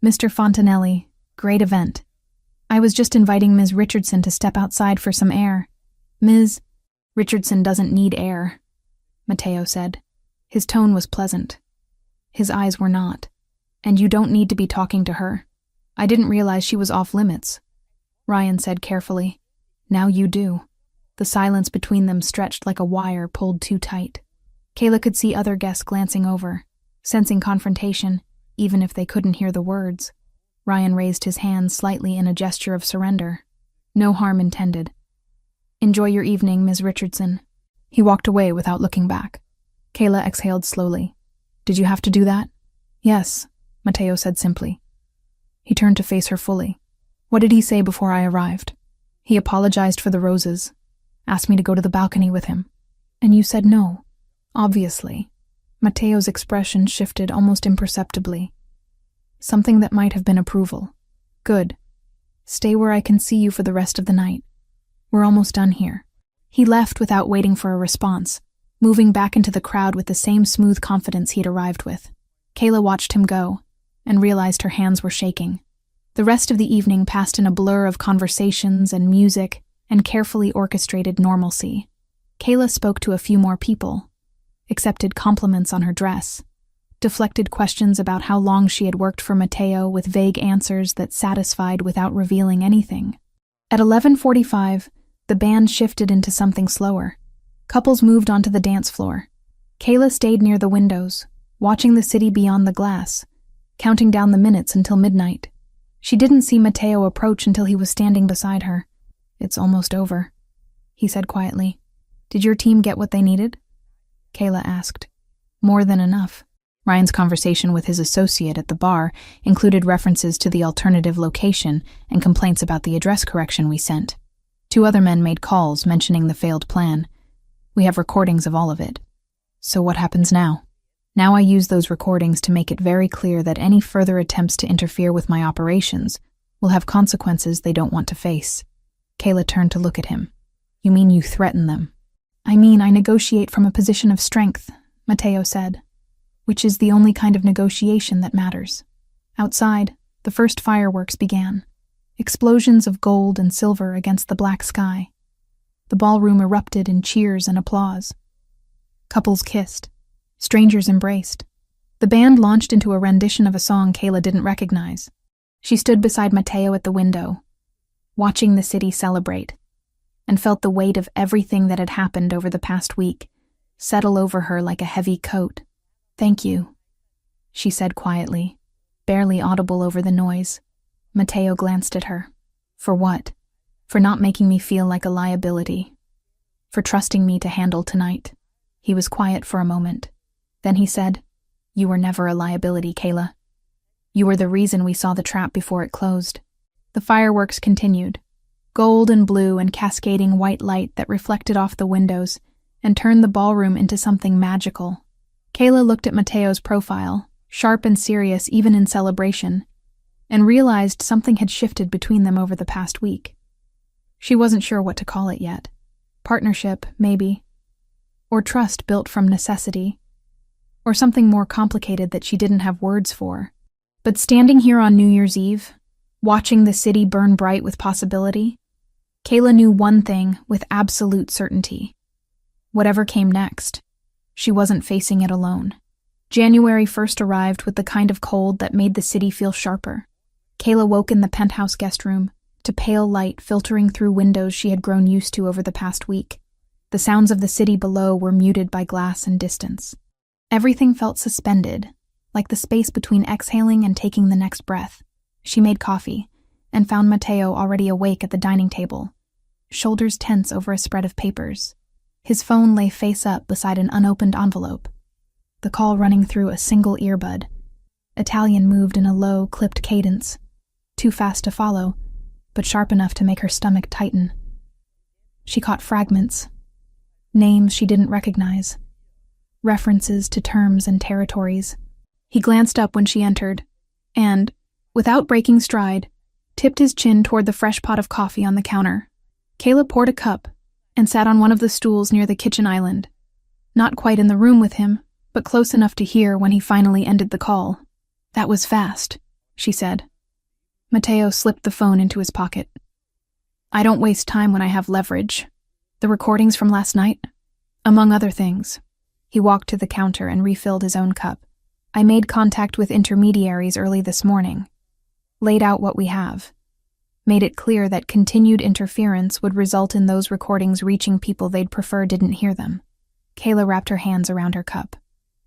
"Mr. Fontanelli, great event. I was just inviting Ms. Richardson to step outside for some air." "Ms. Richardson doesn't need air," Mateo said. His tone was pleasant. His eyes were not. "And you don't need to be talking to her. I didn't realize she was off limits," Ryan said carefully. "Now you do." The silence between them stretched like a wire pulled too tight. Kayla could see other guests glancing over, sensing confrontation, even if they couldn't hear the words. Ryan raised his hand slightly in a gesture of surrender. No harm intended. "Enjoy your evening, Ms. Richardson." He walked away without looking back. Kayla exhaled slowly. "Did you have to do that?" "Yes," Mateo said simply. He turned to face her fully. "What did he say before I arrived?" "He apologized for the roses, asked me to go to the balcony with him." "And you said no?" "Obviously." Mateo's expression shifted almost imperceptibly. Something that might have been approval. "Good. Stay where I can see you for the rest of the night. We're almost done here." He left without waiting for a response, moving back into the crowd with the same smooth confidence he'd arrived with. Kayla watched him go, and realized her hands were shaking. The rest of the evening passed in a blur of conversations and music and carefully orchestrated normalcy. Kayla spoke to a few more people, accepted compliments on her dress, deflected questions about how long she had worked for Mateo with vague answers that satisfied without revealing anything. At 11:45, the band shifted into something slower. Couples moved onto the dance floor. Kayla stayed near the windows, watching the city beyond the glass, counting down the minutes until midnight. She didn't see Mateo approach until he was standing beside her. "It's almost over," he said quietly. "Did your team get what they needed?" Kayla asked. "More than enough." Ryan's conversation with his associate at the bar included references to the alternative location and complaints about the address correction we sent. 2 other men made calls mentioning the failed plan. We have recordings of all of it. So what happens now? Now I use those recordings to make it very clear that any further attempts to interfere with my operations will have consequences they don't want to face. Kayla turned to look at him. "You mean you threaten them?" "I mean I negotiate from a position of strength," Mateo said, "which is the only kind of negotiation that matters." Outside, the first fireworks began. Explosions of gold and silver against the black sky. The ballroom erupted in cheers and applause. Couples kissed. Strangers embraced. The band launched into a rendition of a song Kayla didn't recognize. She stood beside Mateo at the window, watching the city celebrate, and felt the weight of everything that had happened over the past week settle over her like a heavy coat. "Thank you," she said quietly, barely audible over the noise. Mateo glanced at her. "For what?" "For not making me feel like a liability. For trusting me to handle tonight." He was quiet for a moment. Then he said, "You were never a liability, Kayla. You were the reason we saw the trap before it closed." The fireworks continued, gold and blue and cascading white light that reflected off the windows and turned the ballroom into something magical. Kayla looked at Mateo's profile, sharp and serious even in celebration, and realized something had shifted between them over the past week. She wasn't sure what to call it yet. Partnership, maybe. Or trust built from necessity. Or something more complicated that she didn't have words for. But standing here on New Year's Eve, watching the city burn bright with possibility, Kayla knew one thing with absolute certainty. Whatever came next, she wasn't facing it alone. January 1st arrived with the kind of cold that made the city feel sharper. Kayla woke in the penthouse guest room, to pale light filtering through windows she had grown used to over the past week. The sounds of the city below were muted by glass and distance. Everything felt suspended, like the space between exhaling and taking the next breath. She made coffee, and found Mateo already awake at the dining table, shoulders tense over a spread of papers. His phone lay face up beside an unopened envelope, the call running through a single earbud. Italian moved in a low, clipped cadence, too fast to follow, but sharp enough to make her stomach tighten. She caught fragments, names she didn't recognize, references to terms and territories. He glanced up when she entered, and, without breaking stride, tipped his chin toward the fresh pot of coffee on the counter. Kayla poured a cup and sat on one of the stools near the kitchen island. Not quite in the room with him, but close enough to hear when he finally ended the call. "That was fast," she said. Mateo slipped the phone into his pocket. "I don't waste time when I have leverage. The recordings from last night? Among other things." He walked to the counter and refilled his own cup. "I made contact with intermediaries early this morning. Laid out what we have. Made it clear that continued interference would result in those recordings reaching people they'd prefer didn't hear them." Kayla wrapped her hands around her cup.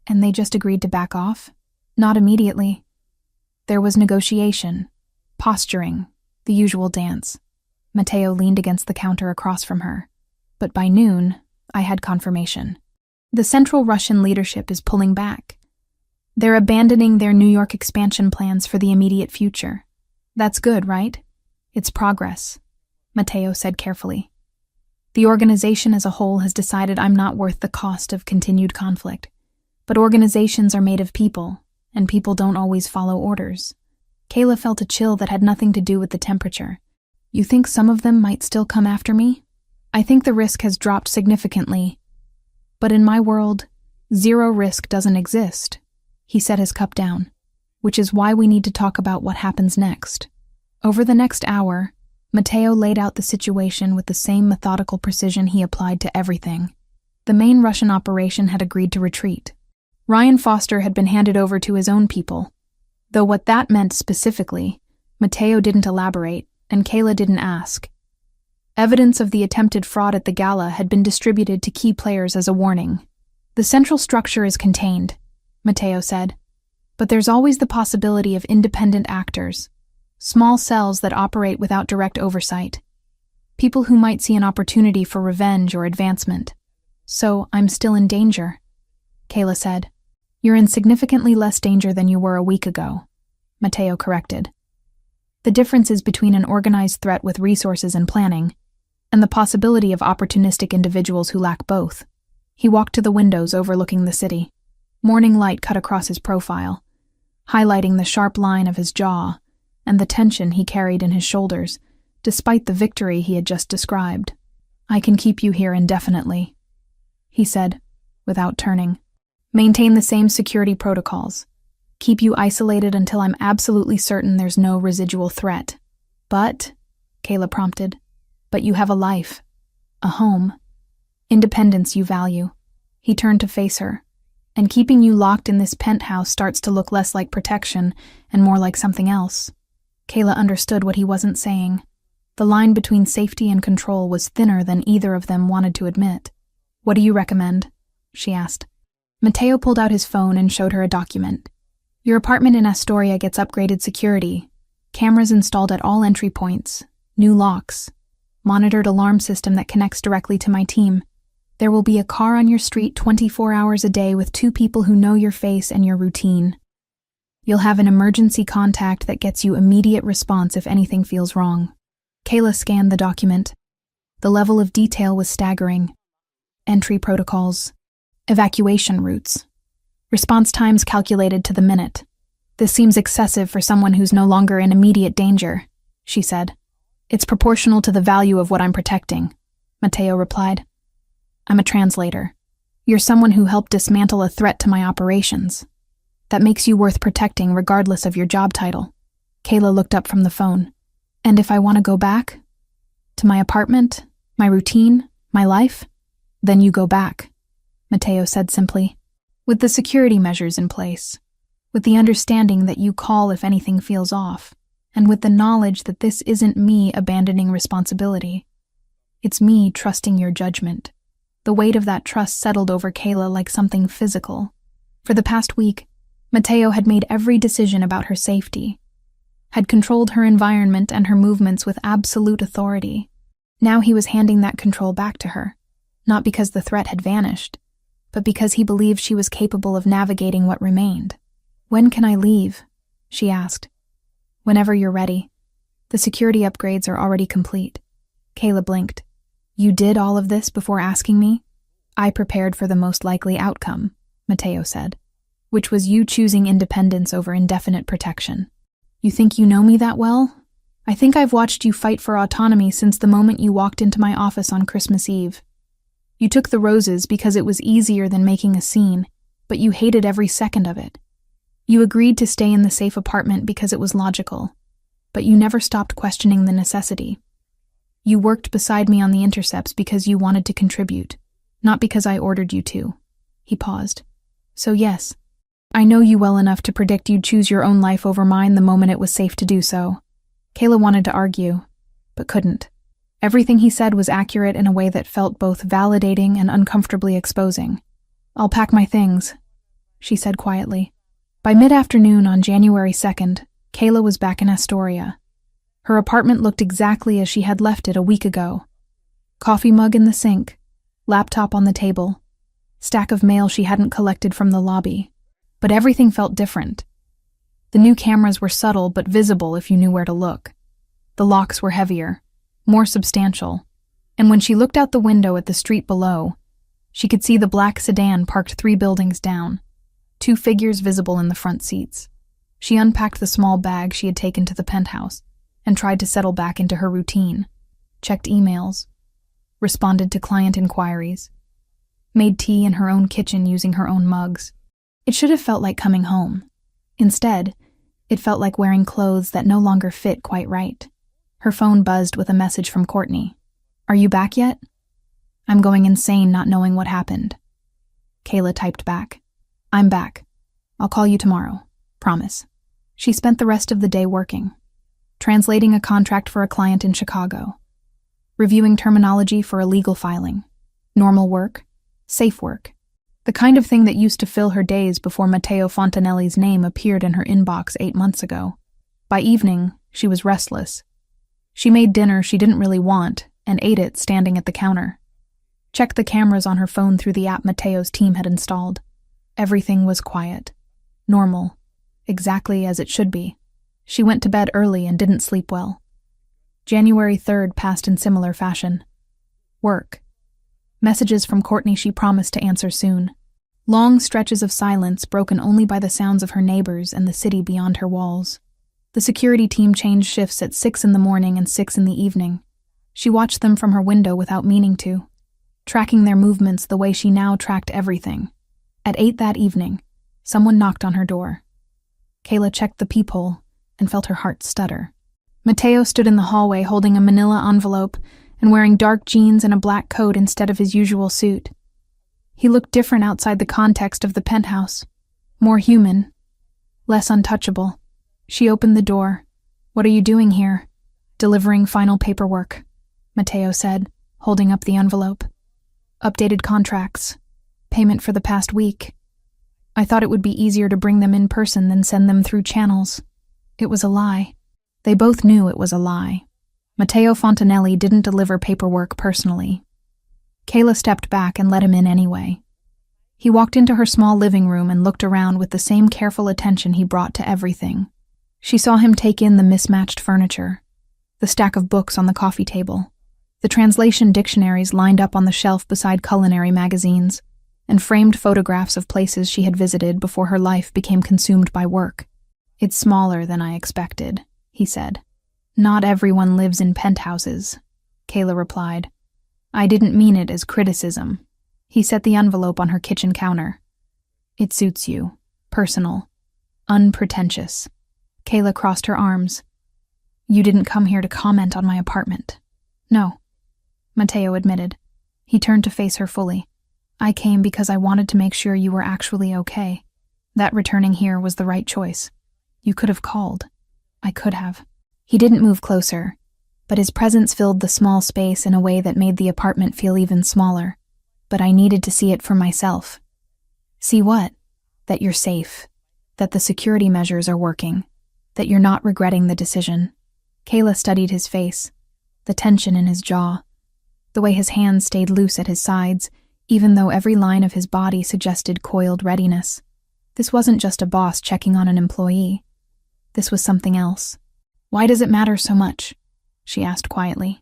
"And they just agreed to back off?" "Not immediately. There was negotiation, posturing, the usual dance." Mateo leaned against the counter across from her. "But by noon, I had confirmation. The Central Russian leadership is pulling back. They're abandoning their New York expansion plans for the immediate future. That's good, right? It's progress," Mateo said carefully. "The organization as a whole has decided I'm not worth the cost of continued conflict. But organizations are made of people, and people don't always follow orders." Kayla felt a chill that had nothing to do with the temperature. "You think some of them might still come after me? I think the risk has dropped significantly. But in my world, zero risk doesn't exist." He set his cup down. "Which is why we need to talk about what happens next." Over the next hour, Mateo laid out the situation with the same methodical precision he applied to everything. The main Russian operation had agreed to retreat. Ryan Foster had been handed over to his own people. Though what that meant specifically, Mateo didn't elaborate, and Kayla didn't ask. Evidence of the attempted fraud at the gala had been distributed to key players as a warning. "The central structure is contained," Mateo said, "but there's always the possibility of independent actors, small cells that operate without direct oversight, people who might see an opportunity for revenge or advancement. So I'm still in danger," Kayla said. "You're in significantly less danger than you were a week ago," Mateo corrected. "The difference is between an organized threat with resources and planning, and the possibility of opportunistic individuals who lack both." He walked to the windows overlooking the city. Morning light cut across his profile, highlighting the sharp line of his jaw and the tension he carried in his shoulders, despite the victory he had just described. "I can keep you here indefinitely," he said, without turning. "Maintain the same security protocols. Keep you isolated until I'm absolutely certain there's no residual threat. But," Kayla prompted, "but you have a life, a home, independence you value." He turned to face her. "And keeping you locked in this penthouse starts to look less like protection and more like something else." Kayla understood what he wasn't saying. The line between safety and control was thinner than either of them wanted to admit. "What do you recommend?" she asked. Mateo pulled out his phone and showed her a document. "Your apartment in Astoria gets upgraded security. Cameras installed at all entry points, new locks, monitored alarm system that connects directly to my team. There will be a car on your street 24 hours a day with 2 people who know your face and your routine. You'll have an emergency contact that gets you immediate response if anything feels wrong." Kayla scanned the document. The level of detail was staggering. Entry protocols, evacuation routes, response times calculated to the minute. "This seems excessive for someone who's no longer in immediate danger," she said. "It's proportional to the value of what I'm protecting," Mateo replied. "I'm a translator. You're someone who helped dismantle a threat to my operations. That makes you worth protecting regardless of your job title." Kayla looked up from the phone. "And if I want to go back? To my apartment, my routine, my life? Then you go back," Mateo said simply. "With the security measures in place, with the understanding that you call if anything feels off, and with the knowledge that this isn't me abandoning responsibility. It's me trusting your judgment." The weight of that trust settled over Kayla like something physical. For the past week, Mateo had made every decision about her safety, had controlled her environment and her movements with absolute authority. Now he was handing that control back to her, not because the threat had vanished, but because he believed she was capable of navigating what remained. "When can I leave?" she asked. "Whenever you're ready. The security upgrades are already complete." Kayla blinked. "You did all of this before asking me?" "I prepared for the most likely outcome," Mateo said, "which was you choosing independence over indefinite protection." "You think you know me that well?" I think I've watched you fight for autonomy since the moment you walked into my office on Christmas Eve. You took the roses because it was easier than making a scene, but you hated every second of it. You agreed to stay in the safe apartment because it was logical, but you never stopped questioning the necessity. You worked beside me on the intercepts because you wanted to contribute, not because I ordered you to. He paused. So yes, I know you well enough to predict you'd choose your own life over mine the moment it was safe to do so. Kayla wanted to argue, but couldn't. Everything he said was accurate in a way that felt both validating and uncomfortably exposing. I'll pack my things, she said quietly. By mid-afternoon on January 2nd, Kayla was back in Astoria. Her apartment looked exactly as she had left it a week ago. Coffee mug in the sink, laptop on the table, stack of mail she hadn't collected from the lobby. But everything felt different. The new cameras were subtle but visible if you knew where to look. The locks were heavier, more substantial, and when she looked out the window at the street below, she could see the black sedan parked 3 buildings down, 2 figures visible in the front seats. She unpacked the small bag she had taken to the penthouse and tried to settle back into her routine, checked emails, responded to client inquiries, made tea in her own kitchen using her own mugs. It should have felt like coming home. Instead, it felt like wearing clothes that no longer fit quite right. Her phone buzzed with a message from Courtney. Are you back yet? I'm going insane not knowing what happened. Kayla typed back. I'm back. I'll call you tomorrow. Promise. She spent the rest of the day working, translating a contract for a client in Chicago, reviewing terminology for a legal filing, normal work, safe work, the kind of thing that used to fill her days before Matteo Fontanelli's name appeared in her inbox 8 months ago. By evening, she was restless. She made dinner she didn't really want and ate it standing at the counter. Checked the cameras on her phone through the app Matteo's team had installed. Everything was quiet, normal, exactly as it should be. She went to bed early and didn't sleep well. January 3rd passed in similar fashion. Work. Messages from Courtney she promised to answer soon. Long stretches of silence broken only by the sounds of her neighbors and the city beyond her walls. The security team changed shifts at 6 in the morning and 6 in the evening. She watched them from her window without meaning to, tracking their movements the way she now tracked everything. At 8 that evening, someone knocked on her door. Kayla checked the peephole and felt her heart stutter. Matteo stood in the hallway holding a manila envelope and wearing dark jeans and a black coat instead of his usual suit. He looked different outside the context of the penthouse, more human, less untouchable. She opened the door. What are you doing here? Delivering final paperwork, Matteo said, holding up the envelope. Updated contracts. Payment for the past week. I thought it would be easier to bring them in person than send them through channels. It was a lie. They both knew it was a lie. Matteo Fontanelli didn't deliver paperwork personally. Kayla stepped back and let him in anyway. He walked into her small living room and looked around with the same careful attention he brought to everything. She saw him take in the mismatched furniture, the stack of books on the coffee table, the translation dictionaries lined up on the shelf beside culinary magazines, and framed photographs of places she had visited before her life became consumed by work. It's smaller than I expected, he said. Not everyone lives in penthouses, Kayla replied. I didn't mean it as criticism. He set the envelope on her kitchen counter. It suits you. Personal. Unpretentious. Kayla crossed her arms. You didn't come here to comment on my apartment. No, Matteo admitted. He turned to face her fully. I came because I wanted to make sure you were actually okay. That returning here was the right choice. You could have called. I could have. He didn't move closer, but his presence filled the small space in a way that made the apartment feel even smaller. But I needed to see it for myself. See what? That you're safe. That the security measures are working. That you're not regretting the decision. Kayla studied his face, the tension in his jaw, the way his hands stayed loose at his sides, even though every line of his body suggested coiled readiness. This wasn't just a boss checking on an employee. This was something else. Why does it matter so much? She asked quietly.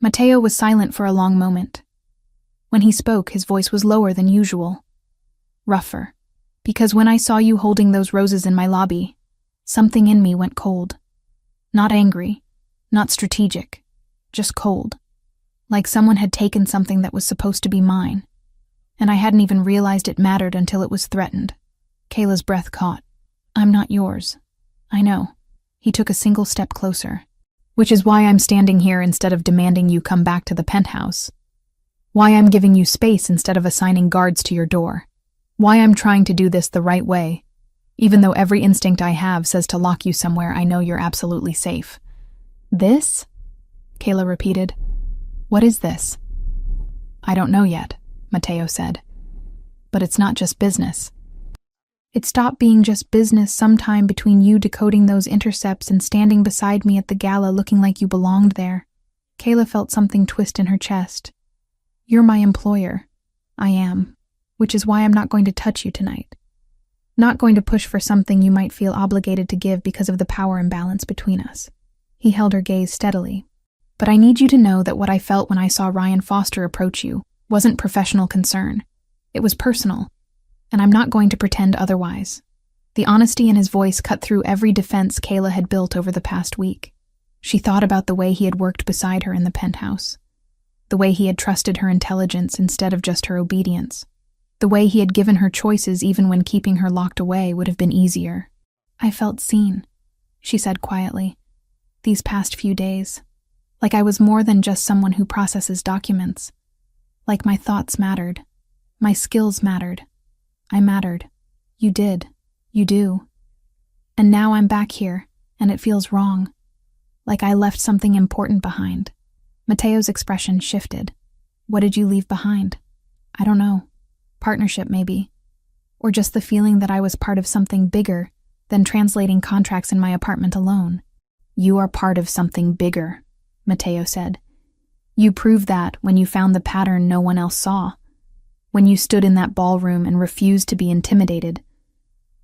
Matteo was silent for a long moment. When he spoke, his voice was lower than usual. Rougher. Because when I saw you holding those roses in my lobby, something in me went cold. Not angry, Not strategic, just cold. Like someone had taken something that was supposed to be mine, and I hadn't even realized it mattered until it was threatened. Kayla's breath caught. I'm not yours. I know. He took a single step closer. Which is why I'm standing here instead of demanding you come back to the penthouse. Why I'm giving you space instead of assigning guards to your door. Why I'm trying to do this the right way. Even though every instinct I have says to lock you somewhere I know you're absolutely safe. This? Kayla repeated. What is this? I don't know yet, Mateo said. But it's not just business. It stopped being just business sometime between you decoding those intercepts and standing beside me at the gala looking like you belonged there. Kayla felt something twist in her chest. You're my employer. I am. Which is why I'm not going to touch you tonight. Not going to push for something you might feel obligated to give because of the power imbalance between us. He held her gaze steadily. But I need you to know that what I felt when I saw Ryan Foster approach you wasn't professional concern. It was personal. And I'm not going to pretend otherwise. The honesty in his voice cut through every defense Kayla had built over the past week. She thought about the way he had worked beside her in the penthouse. The way he had trusted her intelligence instead of just her obedience. The way he had given her choices even when keeping her locked away would have been easier. I felt seen, she said quietly. These past few days. Like I was more than just someone who processes documents. Like my thoughts mattered. My skills mattered. I mattered. You did. You do. And now I'm back here, and it feels wrong. Like I left something important behind. Mateo's expression shifted. What did you leave behind? I don't know. Partnership, maybe. Or just the feeling that I was part of something bigger than translating contracts in my apartment alone. You are part of something bigger, Mateo said. You proved that when you found the pattern no one else saw. When you stood in that ballroom and refused to be intimidated.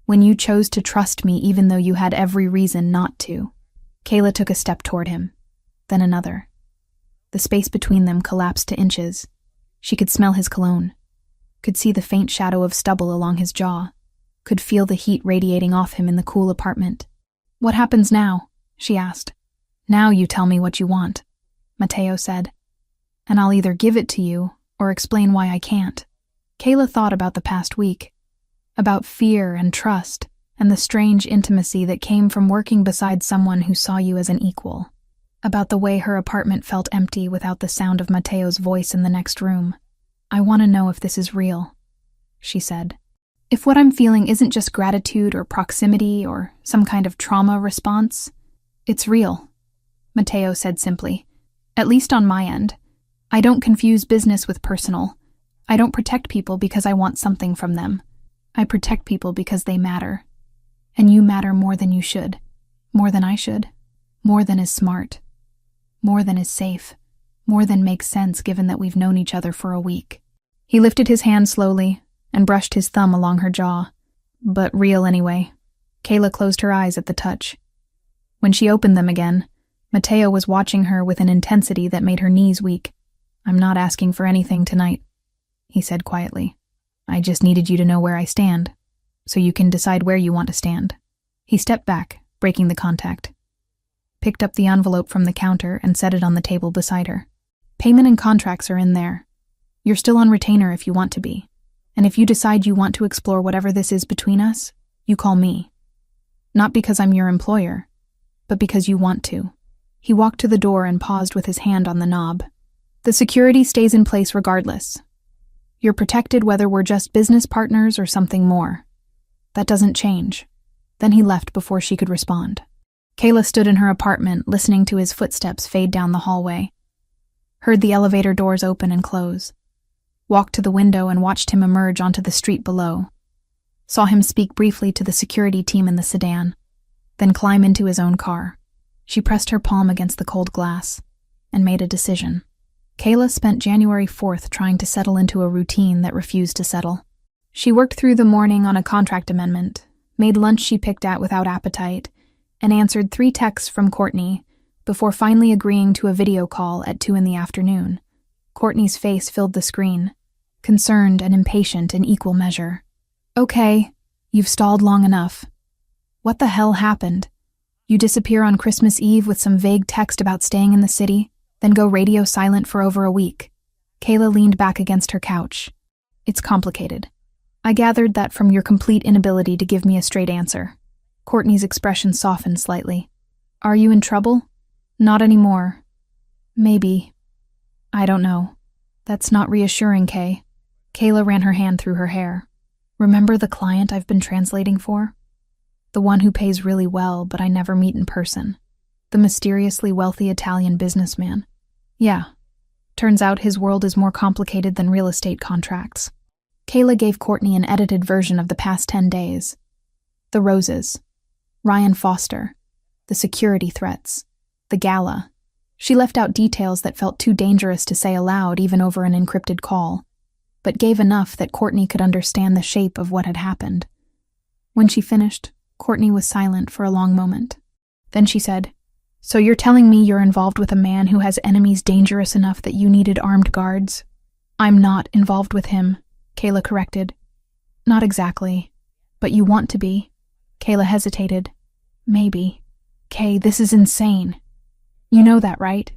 When you chose to trust me even though you had every reason not to. Kayla took a step toward him, then another. The space between them collapsed to inches. She could smell his cologne, could see the faint shadow of stubble along his jaw, could feel the heat radiating off him in the cool apartment. What happens now? She asked. Now you tell me what you want, Mateo said. And I'll either give it to you or explain why I can't. Kayla thought about the past week, about fear and trust, and the strange intimacy that came from working beside someone who saw you as an equal, about the way her apartment felt empty without the sound of Mateo's voice in the next room. I want to know if this is real, she said. If what I'm feeling isn't just gratitude or proximity or some kind of trauma response, it's real, Mateo said simply. At least on my end. I don't confuse business with personal. I don't protect people because I want something from them. I protect people because they matter. And you matter more than you should. More than I should. More than is smart. More than is safe. More than makes sense given that we've known each other for a week. He lifted his hand slowly and brushed his thumb along her jaw. But real anyway. Kayla closed her eyes at the touch. When she opened them again, Mateo was watching her with an intensity that made her knees weak. I'm not asking for anything tonight, he said quietly. I just needed you to know where I stand, so you can decide where you want to stand. He stepped back, breaking the contact, picked up the envelope from the counter and set it on the table beside her. Payment and contracts are in there. You're still on retainer if you want to be. And if you decide you want to explore whatever this is between us, you call me. Not because I'm your employer, but because you want to. He walked to the door and paused with his hand on the knob. The security stays in place regardless. You're protected whether we're just business partners or something more. That doesn't change. Then he left before she could respond. Kayla stood in her apartment, listening to his footsteps fade down the hallway. Heard the elevator doors open and close. Walked to the window and watched him emerge onto the street below. Saw him speak briefly to the security team in the sedan, then climb into his own car. She pressed her palm against the cold glass and made a decision. Kayla spent January 4th trying to settle into a routine that refused to settle. She worked through the morning on a contract amendment, made lunch she picked at without appetite, and answered 3 texts from Courtney before finally agreeing to a video call at 2 p.m. Courtney's face filled the screen, concerned and impatient in equal measure. Okay, you've stalled long enough. What the hell happened? You disappear on Christmas Eve with some vague text about staying in the city, then go radio silent for over a week. Kayla leaned back against her couch. It's complicated. I gathered that from your complete inability to give me a straight answer. Courtney's expression softened slightly. Are you in trouble? Not anymore. Maybe. I don't know. That's not reassuring, Kay. Kayla ran her hand through her hair. Remember the client I've been translating for? The one who pays really well, but I never meet in person. The mysteriously wealthy Italian businessman. Yeah. Turns out his world is more complicated than real estate contracts. Kayla gave Courtney an edited version of the past 10 days. The roses. Ryan Foster. The security threats. The gala. She left out details that felt too dangerous to say aloud even over an encrypted call, but gave enough that Courtney could understand the shape of what had happened. When she finished, Courtney was silent for a long moment. Then she said, So you're telling me you're involved with a man who has enemies dangerous enough that you needed armed guards? I'm not involved with him, Kayla corrected. Not exactly, but you want to be. Kayla hesitated. Maybe. Kay, this is insane. You know that, right?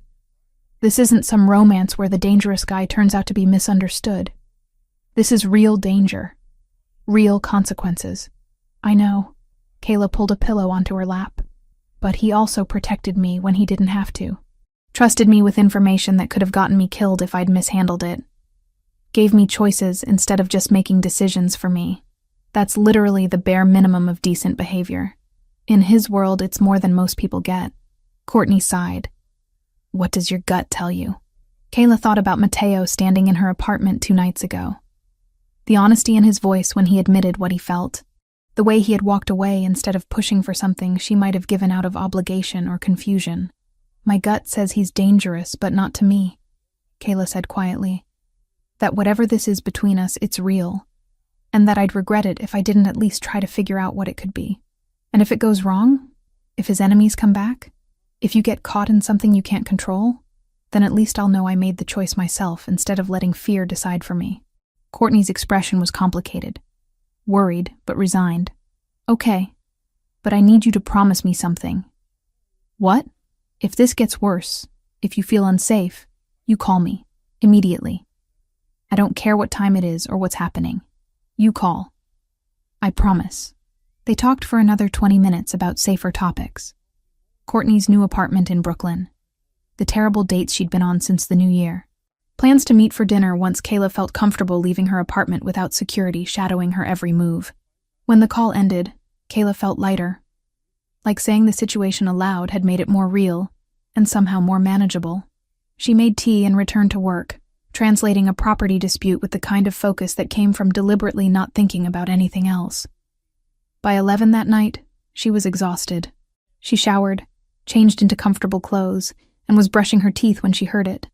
This isn't some romance where the dangerous guy turns out to be misunderstood. This is real danger. Real consequences. I know. Kayla pulled a pillow onto her lap. But he also protected me when he didn't have to. Trusted me with information that could have gotten me killed if I'd mishandled it. Gave me choices instead of just making decisions for me. That's literally the bare minimum of decent behavior. In his world, it's more than most people get. Courtney sighed. What does your gut tell you? Kayla thought about Matteo standing in her apartment 2 nights ago. The honesty in his voice when he admitted what he felt. The way he had walked away instead of pushing for something she might have given out of obligation or confusion. My gut says he's dangerous, but not to me, Kayla said quietly. That whatever this is between us, it's real. And that I'd regret it if I didn't at least try to figure out what it could be. And if it goes wrong, if his enemies come back, if you get caught in something you can't control, then at least I'll know I made the choice myself instead of letting fear decide for me. Courtney's expression was complicated. Worried, but resigned. Okay, but I need you to promise me something. What? If this gets worse, if you feel unsafe, you call me, immediately. I don't care what time it is or what's happening. You call. I promise. They talked for another 20 minutes about safer topics. Courtney's new apartment in Brooklyn. The terrible dates she'd been on since the new year. Plans to meet for dinner once Kayla felt comfortable leaving her apartment without security shadowing her every move. When the call ended, Kayla felt lighter. Like saying the situation aloud had made it more real, and somehow more manageable. She made tea and returned to work, translating a property dispute with the kind of focus that came from deliberately not thinking about anything else. By 11 that night, she was exhausted. She showered, changed into comfortable clothes, and was brushing her teeth when she heard it.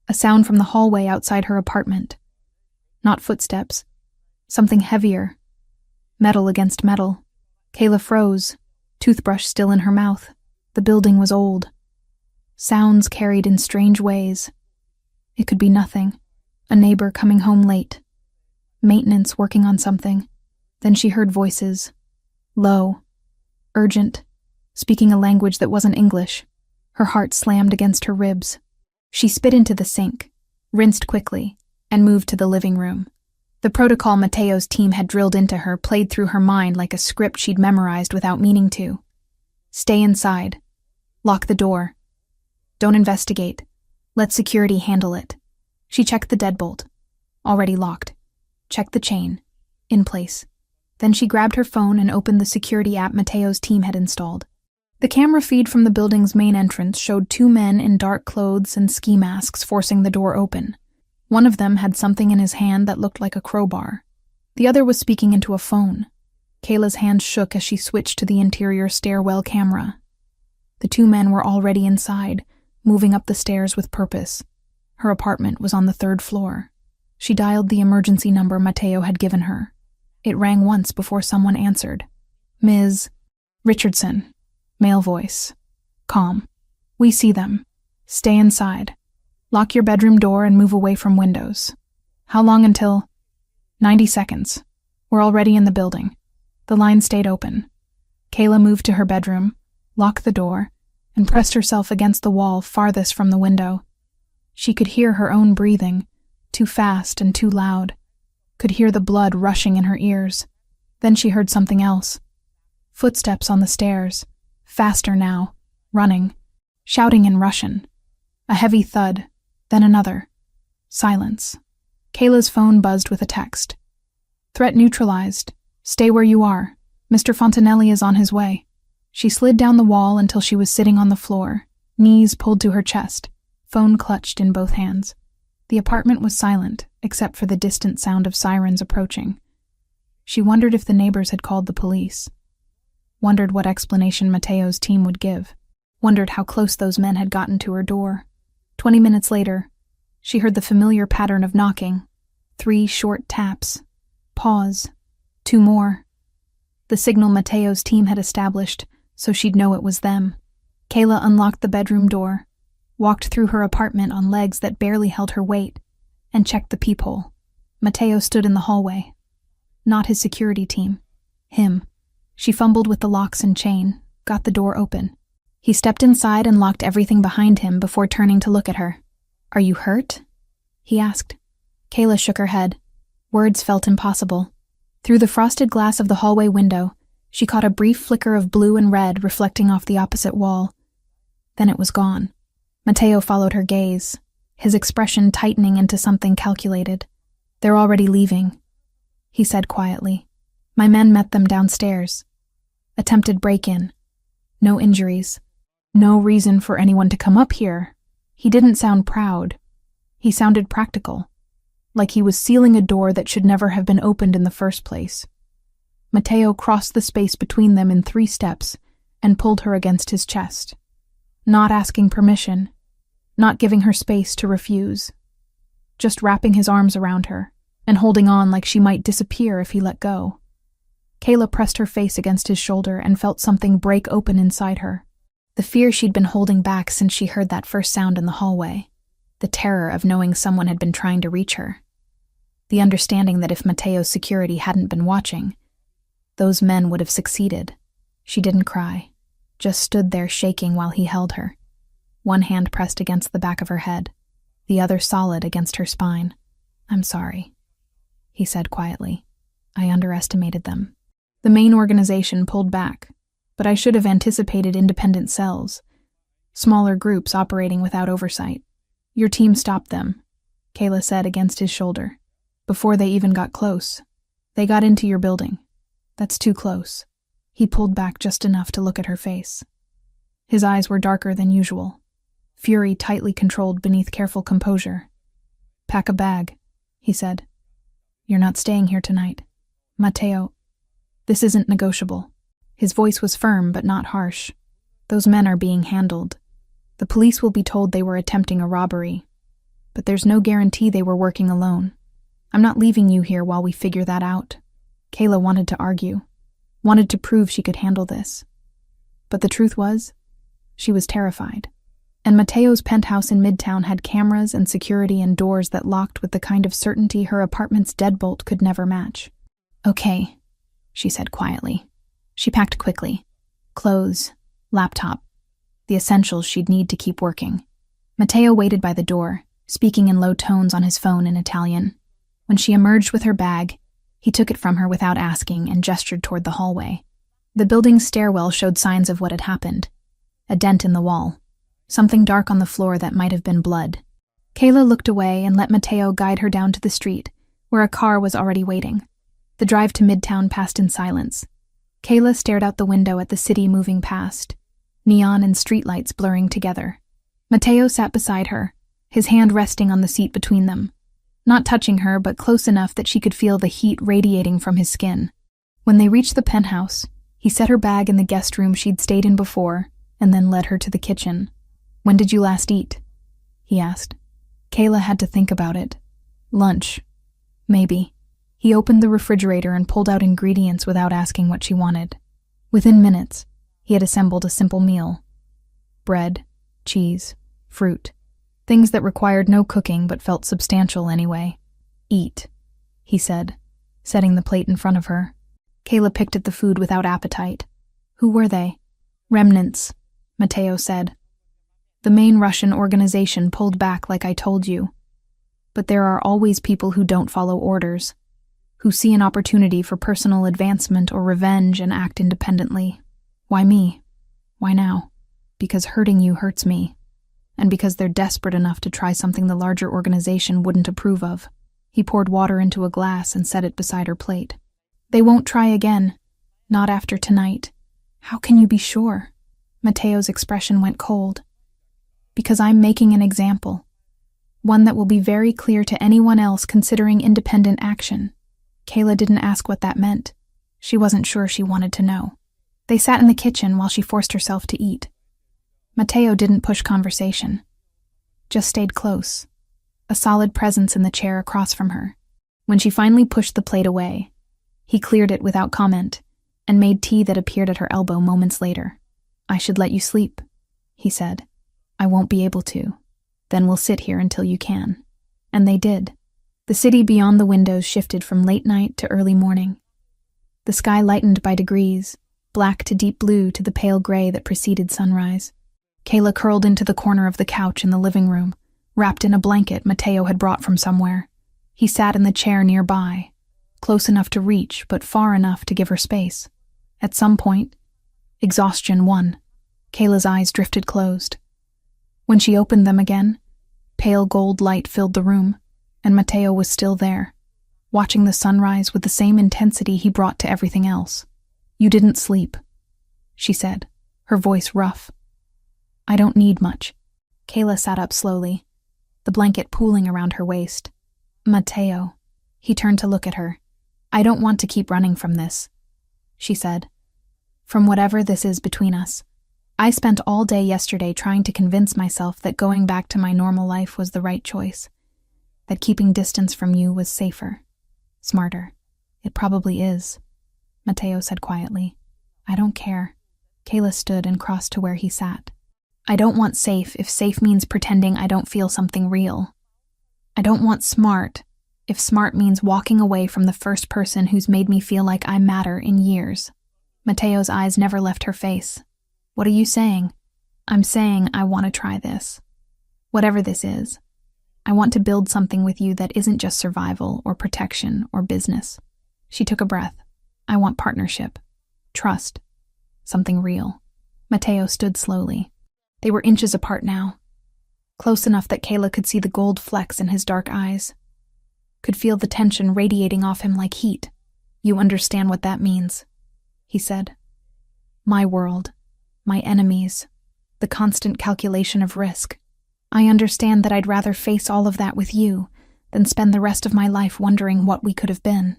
A sound from the hallway outside her apartment. Not footsteps. Something heavier. Metal against metal. Kayla froze, toothbrush still in her mouth. The building was old. Sounds carried in strange ways. It could be nothing. A neighbor coming home late. Maintenance working on something. Then she heard voices. Low. Urgent. Speaking a language that wasn't English. Her heart slammed against her ribs. She spit into the sink, rinsed quickly, and moved to the living room. The protocol Matteo's team had drilled into her played through her mind like a script she'd memorized without meaning to. Stay inside. Lock the door. Don't investigate. Let security handle it. She checked the deadbolt. Already locked. Checked the chain. In place. Then she grabbed her phone and opened the security app Matteo's team had installed. The camera feed from the building's main entrance showed 2 men in dark clothes and ski masks forcing the door open. One of them had something in his hand that looked like a crowbar. The other was speaking into a phone. Kayla's hand shook as she switched to the interior stairwell camera. The 2 men were already inside, moving up the stairs with purpose. Her apartment was on the 3rd floor. She dialed the emergency number Matteo had given her. It rang once before someone answered. Ms. Richardson. Male voice. Calm. We see them. Stay inside. Lock your bedroom door and move away from windows. How long until? 90 seconds. We're already in the building. The line stayed open. Kayla moved to her bedroom, locked the door, and pressed herself against the wall farthest from the window. She could hear her own breathing, too fast and too loud, could hear the blood rushing in her ears. Then she heard something else. Footsteps on the stairs, faster now, running, shouting in Russian. A heavy thud, then another. Silence. Kayla's phone buzzed with a text. Threat neutralized. Stay where you are. Mr. Fontanelli is on his way. She slid down the wall until she was sitting on the floor, knees pulled to her chest, phone clutched in both hands. The apartment was silent, except for the distant sound of sirens approaching. She wondered if the neighbors had called the police. Wondered what explanation Mateo's team would give. Wondered how close those men had gotten to her door. 20 minutes later, she heard the familiar pattern of knocking. 3 short taps. Pause. 2 more. The signal Mateo's team had established, so she'd know it was them. Kayla unlocked the bedroom door, walked through her apartment on legs that barely held her weight, and checked the peephole. Mateo stood in the hallway. Not his security team. Him. She fumbled with the locks and chain, got the door open. He stepped inside and locked everything behind him before turning to look at her. Are you hurt? He asked. Kayla shook her head. Words felt impossible. Through the frosted glass of the hallway window, she caught a brief flicker of blue and red reflecting off the opposite wall. Then it was gone. Mateo followed her gaze, his expression tightening into something calculated. They're already leaving, he said quietly. My men met them downstairs. Attempted break-in. No injuries. No reason for anyone to come up here. He didn't sound proud. He sounded practical, like he was sealing a door that should never have been opened in the first place. Mateo crossed the space between them in 3 steps and pulled her against his chest, not asking permission, not giving her space to refuse, just wrapping his arms around her and holding on like she might disappear if he let go. Kayla pressed her face against his shoulder and felt something break open inside her. The fear she'd been holding back since she heard that first sound in the hallway. The terror of knowing someone had been trying to reach her. The understanding that if Mateo's security hadn't been watching, those men would have succeeded. She didn't cry, just stood there shaking while he held her. One hand pressed against the back of her head, the other solid against her spine. I'm sorry, he said quietly. I underestimated them. The main organization pulled back, but I should have anticipated independent cells, smaller groups operating without oversight. Your team stopped them, Kayla said against his shoulder. Before they even got close. They got into your building. That's too close. He pulled back just enough to look at her face. His eyes were darker than usual, fury tightly controlled beneath careful composure. Pack a bag, he said. You're not staying here tonight. Mateo, this isn't negotiable. His voice was firm but not harsh. Those men are being handled. The police will be told they were attempting a robbery, but there's no guarantee they were working alone. I'm not leaving you here while we figure that out. Kayla wanted to argue, wanted to prove she could handle this. But the truth was, she was terrified. And Mateo's penthouse in Midtown had cameras and security and doors that locked with the kind of certainty her apartment's deadbolt could never match. Okay, she said quietly. She packed quickly. Clothes, laptop, the essentials she'd need to keep working. Mateo waited by the door, speaking in low tones on his phone in Italian. When she emerged with her bag, he took it from her without asking and gestured toward the hallway. The building's stairwell showed signs of what had happened. A dent in the wall. Something dark on the floor that might have been blood. Kayla looked away and let Mateo guide her down to the street, where a car was already waiting. The drive to Midtown passed in silence. Kayla stared out the window at the city moving past, neon and streetlights blurring together. Mateo sat beside her, his hand resting on the seat between them. Not touching her, but close enough that she could feel the heat radiating from his skin. When they reached the penthouse, he set her bag in the guest room she'd stayed in before, and then led her to the kitchen. When did you last eat? He asked. Kayla had to think about it. Lunch. Maybe. He opened the refrigerator and pulled out ingredients without asking what she wanted. Within minutes, he had assembled a simple meal. Bread, cheese, fruit. Things that required no cooking but felt substantial anyway. Eat, he said, setting the plate in front of her. Kayla picked at the food without appetite. Who were they? Remnants, Mateo said. The main Russian organization pulled back like I told you. But there are always people who don't follow orders, who see an opportunity for personal advancement or revenge and act independently. Why me? Why now? Because hurting you hurts me, and because they're desperate enough to try something the larger organization wouldn't approve of. He poured water into a glass and set it beside her plate. They won't try again. Not after tonight. How can you be sure? Mateo's expression went cold. Because I'm making an example. One that will be very clear to anyone else considering independent action. Kayla didn't ask what that meant. She wasn't sure she wanted to know. They sat in the kitchen while she forced herself to eat. Mateo didn't push conversation. Just stayed close. A solid presence in the chair across from her. When she finally pushed the plate away, he cleared it without comment and made tea that appeared at her elbow moments later. I should let you sleep, he said. I won't be able to. Then we'll sit here until you can. And they did. The city beyond the windows shifted from late night to early morning. The sky lightened by degrees, black to deep blue to the pale gray that preceded sunrise. Kayla curled into the corner of the couch in the living room, wrapped in a blanket Mateo had brought from somewhere. He sat in the chair nearby, close enough to reach but far enough to give her space. At some point, exhaustion won. Kayla's eyes drifted closed. When she opened them again, pale gold light filled the room, and Mateo was still there, watching the sunrise with the same intensity he brought to everything else. You didn't sleep, she said, her voice rough. I don't need much. Kayla sat up slowly, the blanket pooling around her waist. Mateo. He turned to look at her. I don't want to keep running from this, she said. From whatever this is between us. I spent all day yesterday trying to convince myself that going back to my normal life was the right choice, that keeping distance from you was safer, smarter. It probably is, Mateo said quietly. I don't care. Kayla stood and crossed to where he sat. I don't want safe if safe means pretending I don't feel something real. I don't want smart if smart means walking away from the first person who's made me feel like I matter in years. Mateo's eyes never left her face. What are you saying? I'm saying I want to try this. Whatever this is. I want to build something with you that isn't just survival or protection or business. She took a breath. I want partnership. Trust. Something real. Mateo stood slowly. They were inches apart now. Close enough that Kayla could see the gold flecks in his dark eyes. Could feel the tension radiating off him like heat. You understand what that means, he said. My world. My enemies. The constant calculation of risk. I understand that I'd rather face all of that with you than spend the rest of my life wondering what we could have been.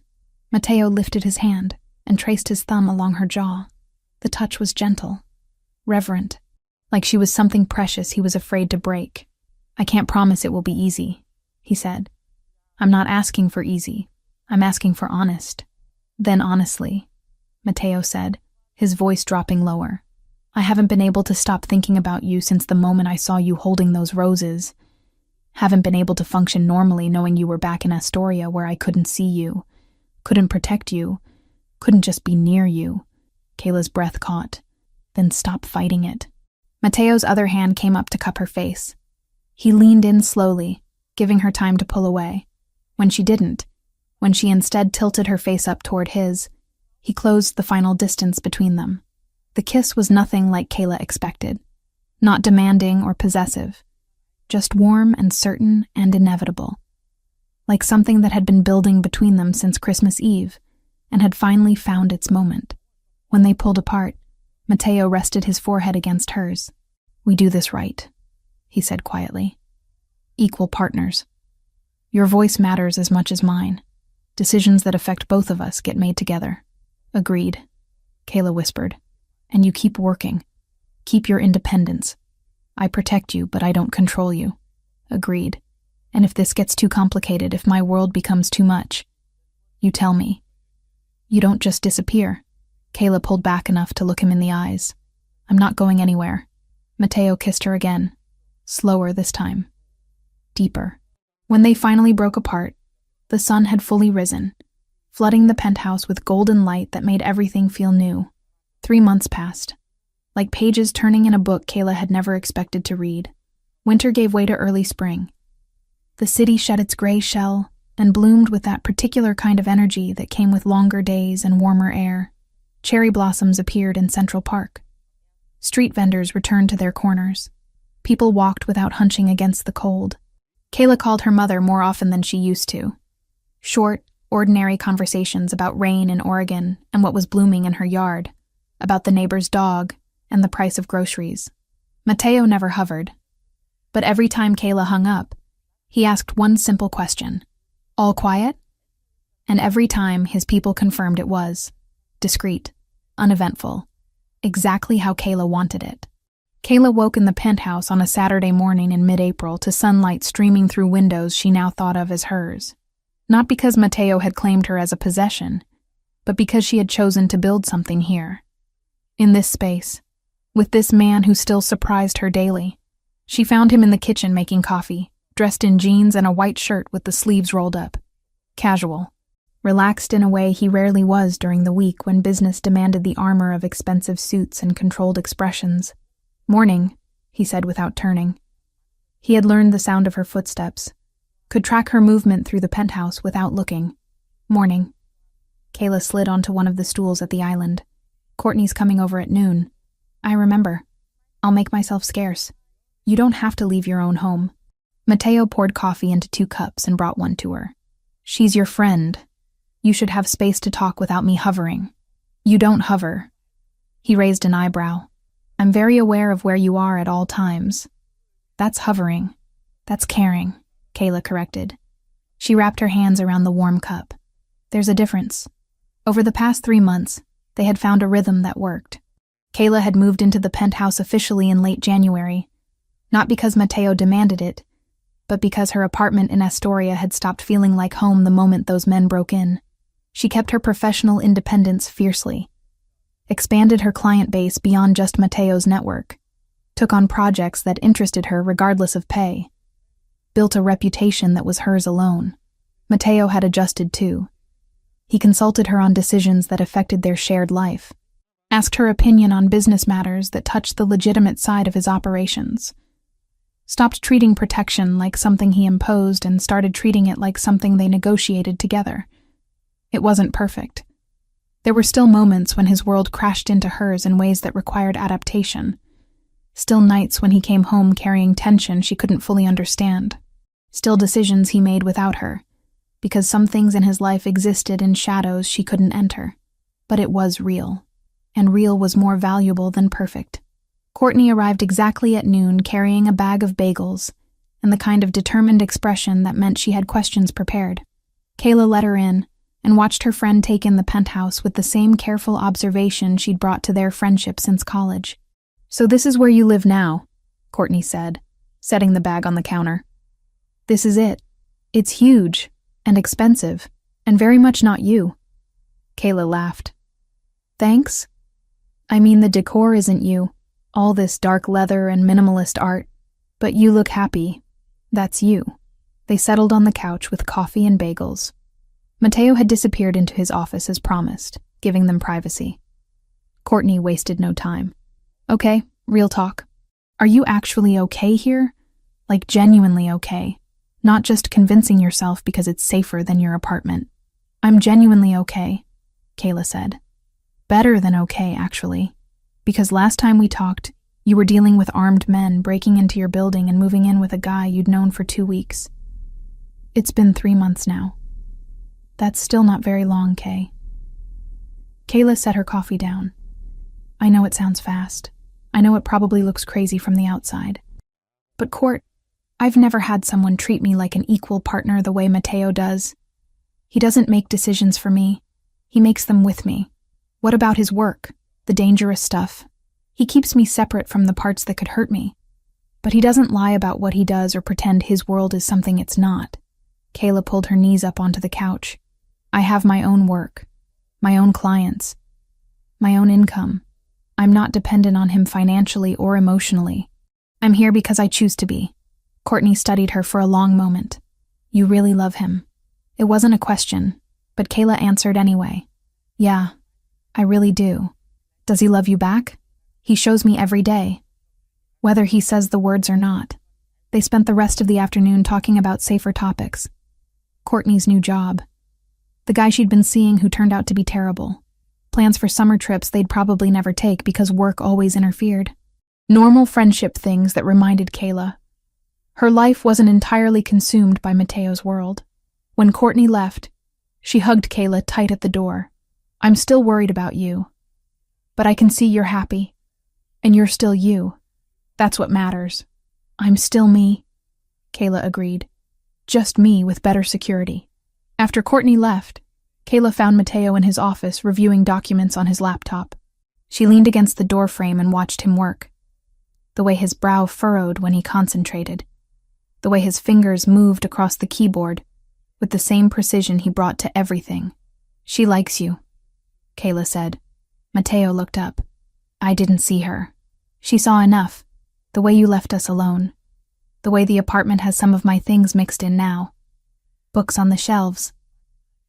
Mateo lifted his hand and traced his thumb along her jaw. The touch was gentle, reverent, like she was something precious he was afraid to break. I can't promise it will be easy, he said. I'm not asking for easy. I'm asking for honest. Then honestly, Mateo said, his voice dropping lower. I haven't been able to stop thinking about you since the moment I saw you holding those roses. Haven't been able to function normally knowing you were back in Astoria where I couldn't see you, couldn't protect you, couldn't just be near you. Kayla's breath caught. Then stop fighting it. Mateo's other hand came up to cup her face. He leaned in slowly, giving her time to pull away. When she didn't, when she instead tilted her face up toward his, he closed the final distance between them. The kiss was nothing like Kayla expected. Not demanding or possessive. Just warm and certain and inevitable. Like something that had been building between them since Christmas Eve and had finally found its moment. When they pulled apart, Mateo rested his forehead against hers. We do this right, he said quietly. Equal partners. Your voice matters as much as mine. Decisions that affect both of us get made together. Agreed, Kayla whispered. And you keep working. Keep your independence. I protect you, but I don't control you. Agreed. And if this gets too complicated, if my world becomes too much, you tell me. You don't just disappear. Kayla pulled back enough to look him in the eyes. I'm not going anywhere. Mateo kissed her again. Slower this time. Deeper. When they finally broke apart, the sun had fully risen, flooding the penthouse with golden light that made everything feel new. 3 months passed. like pages turning in a book Kayla had never expected to read. Winter gave way to early spring. The city shed its gray shell and bloomed with that particular kind of energy that came with longer days and warmer air. Cherry blossoms appeared in Central Park. Street vendors returned to their corners. People walked without hunching against the cold. Kayla called her mother more often than she used to. Short, ordinary conversations about rain in Oregon and what was blooming in her yard, about the neighbor's dog and the price of groceries. Mateo never hovered. But every time Kayla hung up, he asked one simple question. All quiet? And every time his people confirmed it was. Discreet, uneventful, exactly how Kayla wanted it. Kayla woke in the penthouse on a Saturday morning in mid-April to sunlight streaming through windows she now thought of as hers. Not because Mateo had claimed her as a possession, but because she had chosen to build something here. In this space, with this man who still surprised her daily. She found him in the kitchen making coffee, dressed in jeans and a white shirt with the sleeves rolled up. Casual. Relaxed in a way he rarely was during the week when business demanded the armor of expensive suits and controlled expressions. Morning, he said without turning. He had learned the sound of her footsteps, could track her movement through the penthouse without looking. Morning. Kayla slid onto one of the stools at the island. Courtney's coming over at noon. I remember. I'll make myself scarce. You don't have to leave your own home. Mateo poured coffee into 2 cups and brought one to her. She's your friend. You should have space to talk without me hovering. You don't hover. He raised an eyebrow. I'm very aware of where you are at all times. That's hovering. That's caring, Kayla corrected. She wrapped her hands around the warm cup. There's a difference. Over the past 3 months, they had found a rhythm that worked. Kayla had moved into the penthouse officially in late January, not because Mateo demanded it, but because her apartment in Astoria had stopped feeling like home the moment those men broke in. She kept her professional independence fiercely, expanded her client base beyond just Mateo's network, took on projects that interested her regardless of pay, built a reputation that was hers alone. Mateo had adjusted too. He consulted her on decisions that affected their shared life, asked her opinion on business matters that touched the legitimate side of his operations, stopped treating protection like something he imposed and started treating it like something they negotiated together. It wasn't perfect. There were still moments when his world crashed into hers in ways that required adaptation. Still nights when he came home carrying tension she couldn't fully understand. Still decisions he made without her, because some things in his life existed in shadows she couldn't enter. But it was real, and real was more valuable than perfect. Courtney arrived exactly at noon carrying a bag of bagels and the kind of determined expression that meant she had questions prepared. Kayla let her in and watched her friend take in the penthouse with the same careful observation she'd brought to their friendship since college. So this is where you live now, Courtney said, setting the bag on the counter. This is it. It's huge and expensive and very much not you. Kayla laughed. Thanks? I mean, the decor isn't you, all this dark leather and minimalist art, but you look happy. That's you. They settled on the couch with coffee and bagels. Mateo had disappeared into his office as promised, giving them privacy. Courtney wasted no time. Okay, real talk. Are you actually okay here? Like genuinely okay, not just convincing yourself because it's safer than your apartment. I'm genuinely okay, Kayla said. Better than okay, actually, because last time we talked, you were dealing with armed men breaking into your building and moving in with a guy you'd known for 2 weeks. It's been 3 months now. That's still not very long, Kay. Kayla set her coffee down. I know it sounds fast. I know it probably looks crazy from the outside. But Court, I've never had someone treat me like an equal partner the way Mateo does. He doesn't make decisions for me. He makes them with me. What about his work? The dangerous stuff? He keeps me separate from the parts that could hurt me. But he doesn't lie about what he does or pretend his world is something it's not. Kayla pulled her knees up onto the couch. I have my own work, my own clients, my own income. I'm not dependent on him financially or emotionally. I'm here because I choose to be. Courtney studied her for a long moment. You really love him. It wasn't a question, but Kayla answered anyway. Yeah, I really do. Does he love you back? He shows me every day, whether he says the words or not. They spent the rest of the afternoon talking about safer topics. Courtney's new job. The guy she'd been seeing who turned out to be terrible. Plans for summer trips they'd probably never take because work always interfered. Normal friendship things that reminded Kayla. Her life wasn't entirely consumed by Mateo's world. When Courtney left, she hugged Kayla tight at the door. I'm still worried about you. But I can see you're happy. And you're still you. That's what matters. I'm still me, Kayla agreed. Just me with better security. After Courtney left, Kayla found Mateo in his office reviewing documents on his laptop. She leaned against the doorframe and watched him work. The way his brow furrowed when he concentrated. The way his fingers moved across the keyboard with the same precision he brought to everything. She likes you, Kayla said. Mateo looked up. I didn't see her. She saw enough. The way you left us alone. The way the apartment has some of my things mixed in now. Books on the shelves.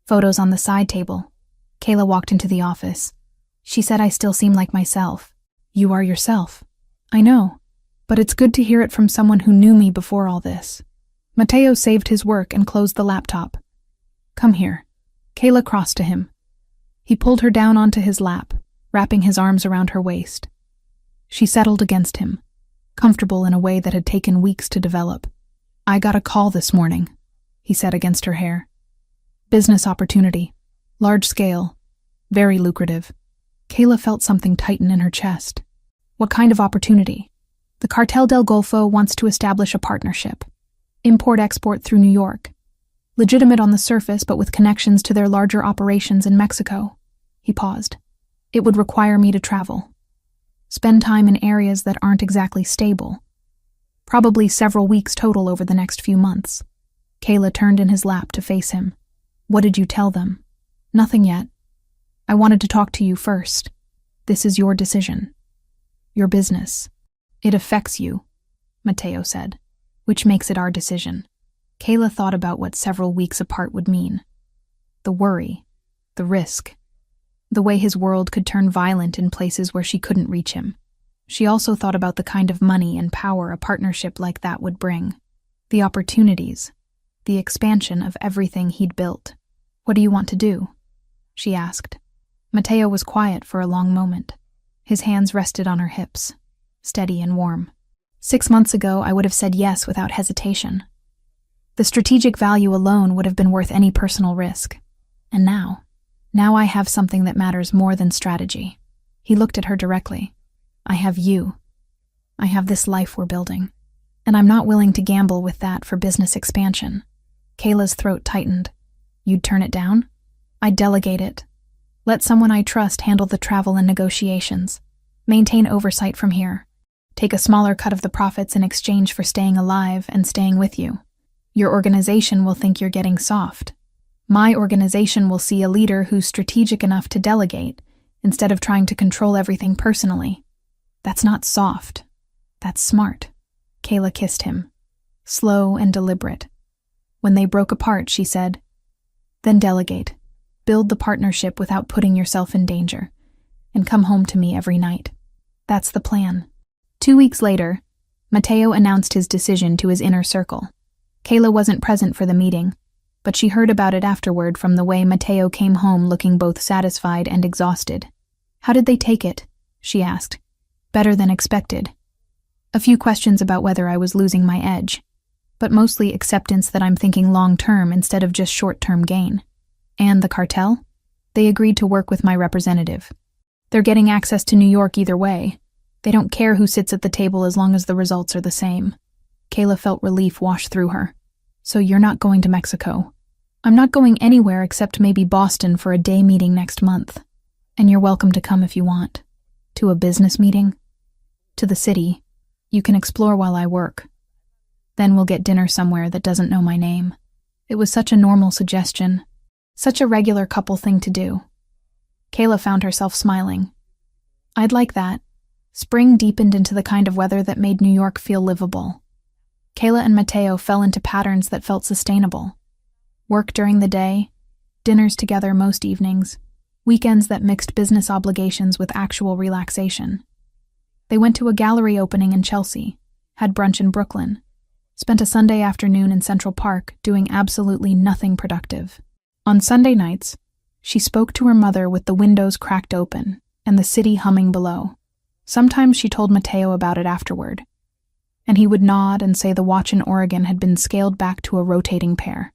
Photos on the side table. Kayla walked into the office. She said I still seem like myself. You are yourself. I know, but it's good to hear it from someone who knew me before all this. Mateo saved his work and closed the laptop. Come here. Kayla crossed to him. He pulled her down onto his lap, wrapping his arms around her waist. She settled against him, comfortable in a way that had taken weeks to develop. I got a call this morning, he said against her hair. Business opportunity. Large scale. Very lucrative. Kayla felt something tighten in her chest. What kind of opportunity? The Cartel del Golfo wants to establish a partnership. Import-export through New York. Legitimate on the surface, but with connections to their larger operations in Mexico. He paused. It would require me to travel. Spend time in areas that aren't exactly stable. Probably several weeks total over the next few months. Kayla turned in his lap to face him. What did you tell them? Nothing yet. I wanted to talk to you first. This is your decision. Your business. It affects you, Mateo said, which makes it our decision. Kayla thought about what several weeks apart would mean. The worry, the risk, the way his world could turn violent in places where she couldn't reach him. She also thought about the kind of money and power a partnership like that would bring. The opportunities, the expansion of everything he'd built. What do you want to do? She asked. Mateo was quiet for a long moment. His hands rested on her hips, steady and warm. 6 months ago, I would have said yes without hesitation. The strategic value alone would have been worth any personal risk. And now I have something that matters more than strategy. He looked at her directly. I have you. I have this life we're building. And I'm not willing to gamble with that for business expansion. Kayla's throat tightened. You'd turn it down? I'd delegate it. Let someone I trust handle the travel and negotiations. Maintain oversight from here. Take a smaller cut of the profits in exchange for staying alive and staying with you. Your organization will think you're getting soft. My organization will see a leader who's strategic enough to delegate, instead of trying to control everything personally. That's not soft. That's smart. Kayla kissed him. Slow and deliberate. When they broke apart, she said, Then delegate. Build the partnership without putting yourself in danger. And come home to me every night. That's the plan. 2 weeks later, Mateo announced his decision to his inner circle. Kayla wasn't present for the meeting, but she heard about it afterward from the way Mateo came home looking both satisfied and exhausted. How did they take it? She asked. Better than expected. A few questions about whether I was losing my edge, but mostly acceptance that I'm thinking long-term instead of just short-term gain. And the cartel? They agreed to work with my representative. They're getting access to New York either way. They don't care who sits at the table as long as the results are the same. Kayla felt relief wash through her. So you're not going to Mexico. I'm not going anywhere except maybe Boston for a day meeting next month. And you're welcome to come if you want. To a business meeting? To the city. You can explore while I work. Then we'll get dinner somewhere that doesn't know my name. It was such a normal suggestion. Such a regular couple thing to do. Kayla found herself smiling. I'd like that. Spring deepened into the kind of weather that made New York feel livable. Kayla and Mateo fell into patterns that felt sustainable. Work during the day, dinners together most evenings, weekends that mixed business obligations with actual relaxation. They went to a gallery opening in Chelsea, had brunch in Brooklyn, spent a Sunday afternoon in Central Park doing absolutely nothing productive. On Sunday nights, she spoke to her mother with the windows cracked open and the city humming below. Sometimes she told Matteo about it afterward, and he would nod and say the watch in Oregon had been scaled back to a rotating pair.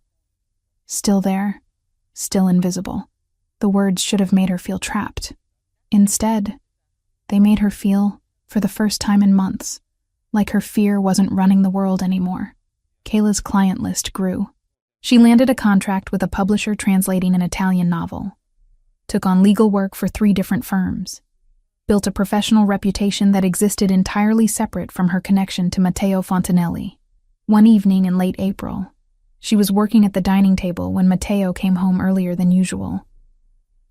Still there, still invisible. The words should have made her feel trapped. Instead, they made her feel, for the first time in months, like her fear wasn't running the world anymore. Kayla's client list grew. She landed a contract with a publisher translating an Italian novel, took on legal work for 3 different firms, built a professional reputation that existed entirely separate from her connection to Matteo Fontanelli. One evening in late April, she was working at the dining table when Matteo came home earlier than usual.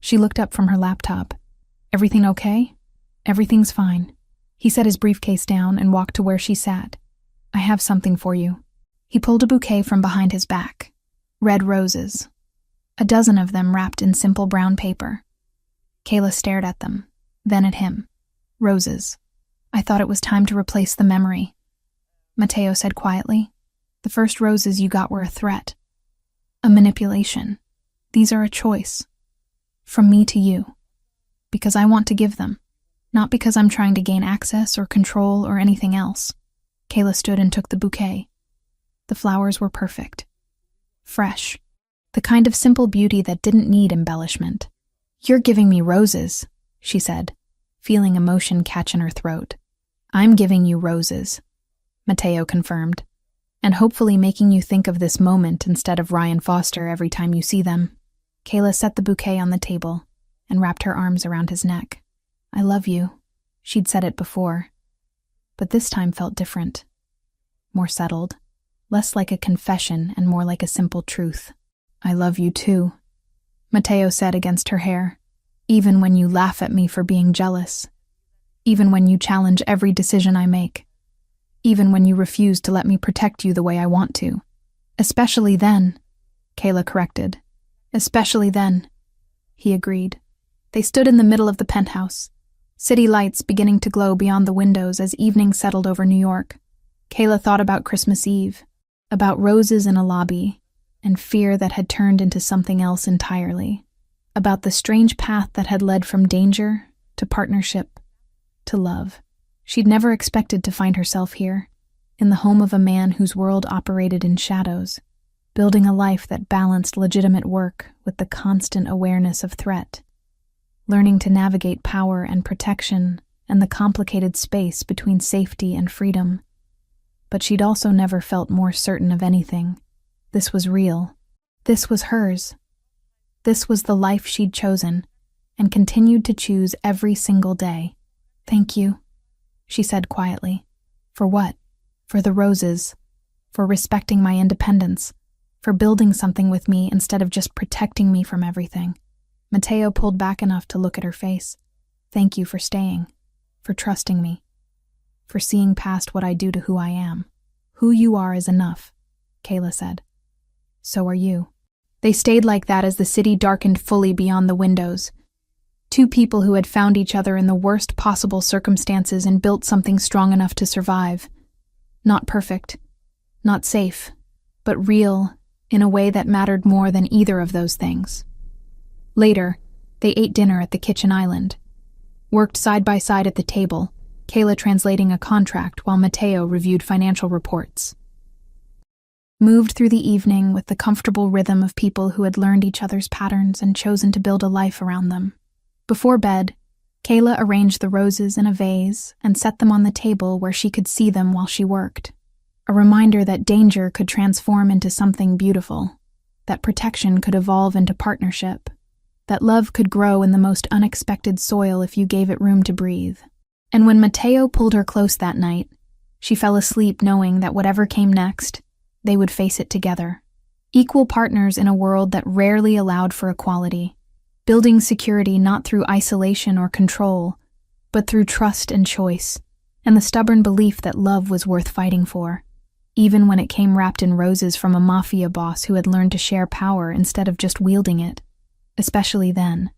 She looked up from her laptop. "Everything okay?" "Everything's fine." He set his briefcase down and walked to where she sat. "I have something for you." He pulled a bouquet from behind his back. Red roses. A dozen of them wrapped in simple brown paper. Kayla stared at them, then at him. "Roses. I thought it was time to replace the memory," Matteo said quietly. "The first roses you got were a threat. A manipulation. These are a choice. From me to you. Because I want to give them. Not because I'm trying to gain access or control or anything else." Kayla stood and took the bouquet. The flowers were perfect. Fresh. The kind of simple beauty that didn't need embellishment. "You're giving me roses," she said, feeling emotion catch in her throat. "I'm giving you roses," Matteo confirmed, "and hopefully making you think of this moment instead of Ryan Foster every time you see them." Kayla set the bouquet on the table and wrapped her arms around his neck. "I love you." She'd said it before, but this time felt different. More settled, less like a confession and more like a simple truth. "I love you too," Matteo said against her hair. "Even when you laugh at me for being jealous. Even when you challenge every decision I make. Even when you refuse to let me protect you the way I want to. Especially then," Kayla corrected. "Especially then," he agreed. They stood in the middle of the penthouse, city lights beginning to glow beyond the windows as evening settled over New York. Kayla thought about Christmas Eve, about roses in a lobby, and fear that had turned into something else entirely, about the strange path that had led from danger to partnership to love. She'd never expected to find herself here, in the home of a man whose world operated in shadows, building a life that balanced legitimate work with the constant awareness of threat, learning to navigate power and protection and the complicated space between safety and freedom. But she'd also never felt more certain of anything. This was real. This was hers. This was the life she'd chosen and continued to choose every single day. "Thank you," she said quietly. "For what?" "For the roses. For respecting my independence. For building something with me instead of just protecting me from everything." Matteo pulled back enough to look at her face. "Thank you for staying. For trusting me. For seeing past what I do to who I am. Who you are is enough," Kayla said. "So are you." They stayed like that as the city darkened fully beyond the windows. Two people who had found each other in the worst possible circumstances and built something strong enough to survive. Not perfect, not safe, but real in a way that mattered more than either of those things. Later, they ate dinner at the kitchen island, worked side by side at the table, Kayla translating a contract while Matteo reviewed financial reports. Moved through the evening with the comfortable rhythm of people who had learned each other's patterns and chosen to build a life around them. Before bed, Kayla arranged the roses in a vase and set them on the table where she could see them while she worked. A reminder that danger could transform into something beautiful, that protection could evolve into partnership, that love could grow in the most unexpected soil if you gave it room to breathe. And when Matteo pulled her close that night, she fell asleep knowing that whatever came next, they would face it together. Equal partners in a world that rarely allowed for equality, building security not through isolation or control, but through trust and choice, and the stubborn belief that love was worth fighting for, even when it came wrapped in roses from a Mafia boss who had learned to share power instead of just wielding it, especially then.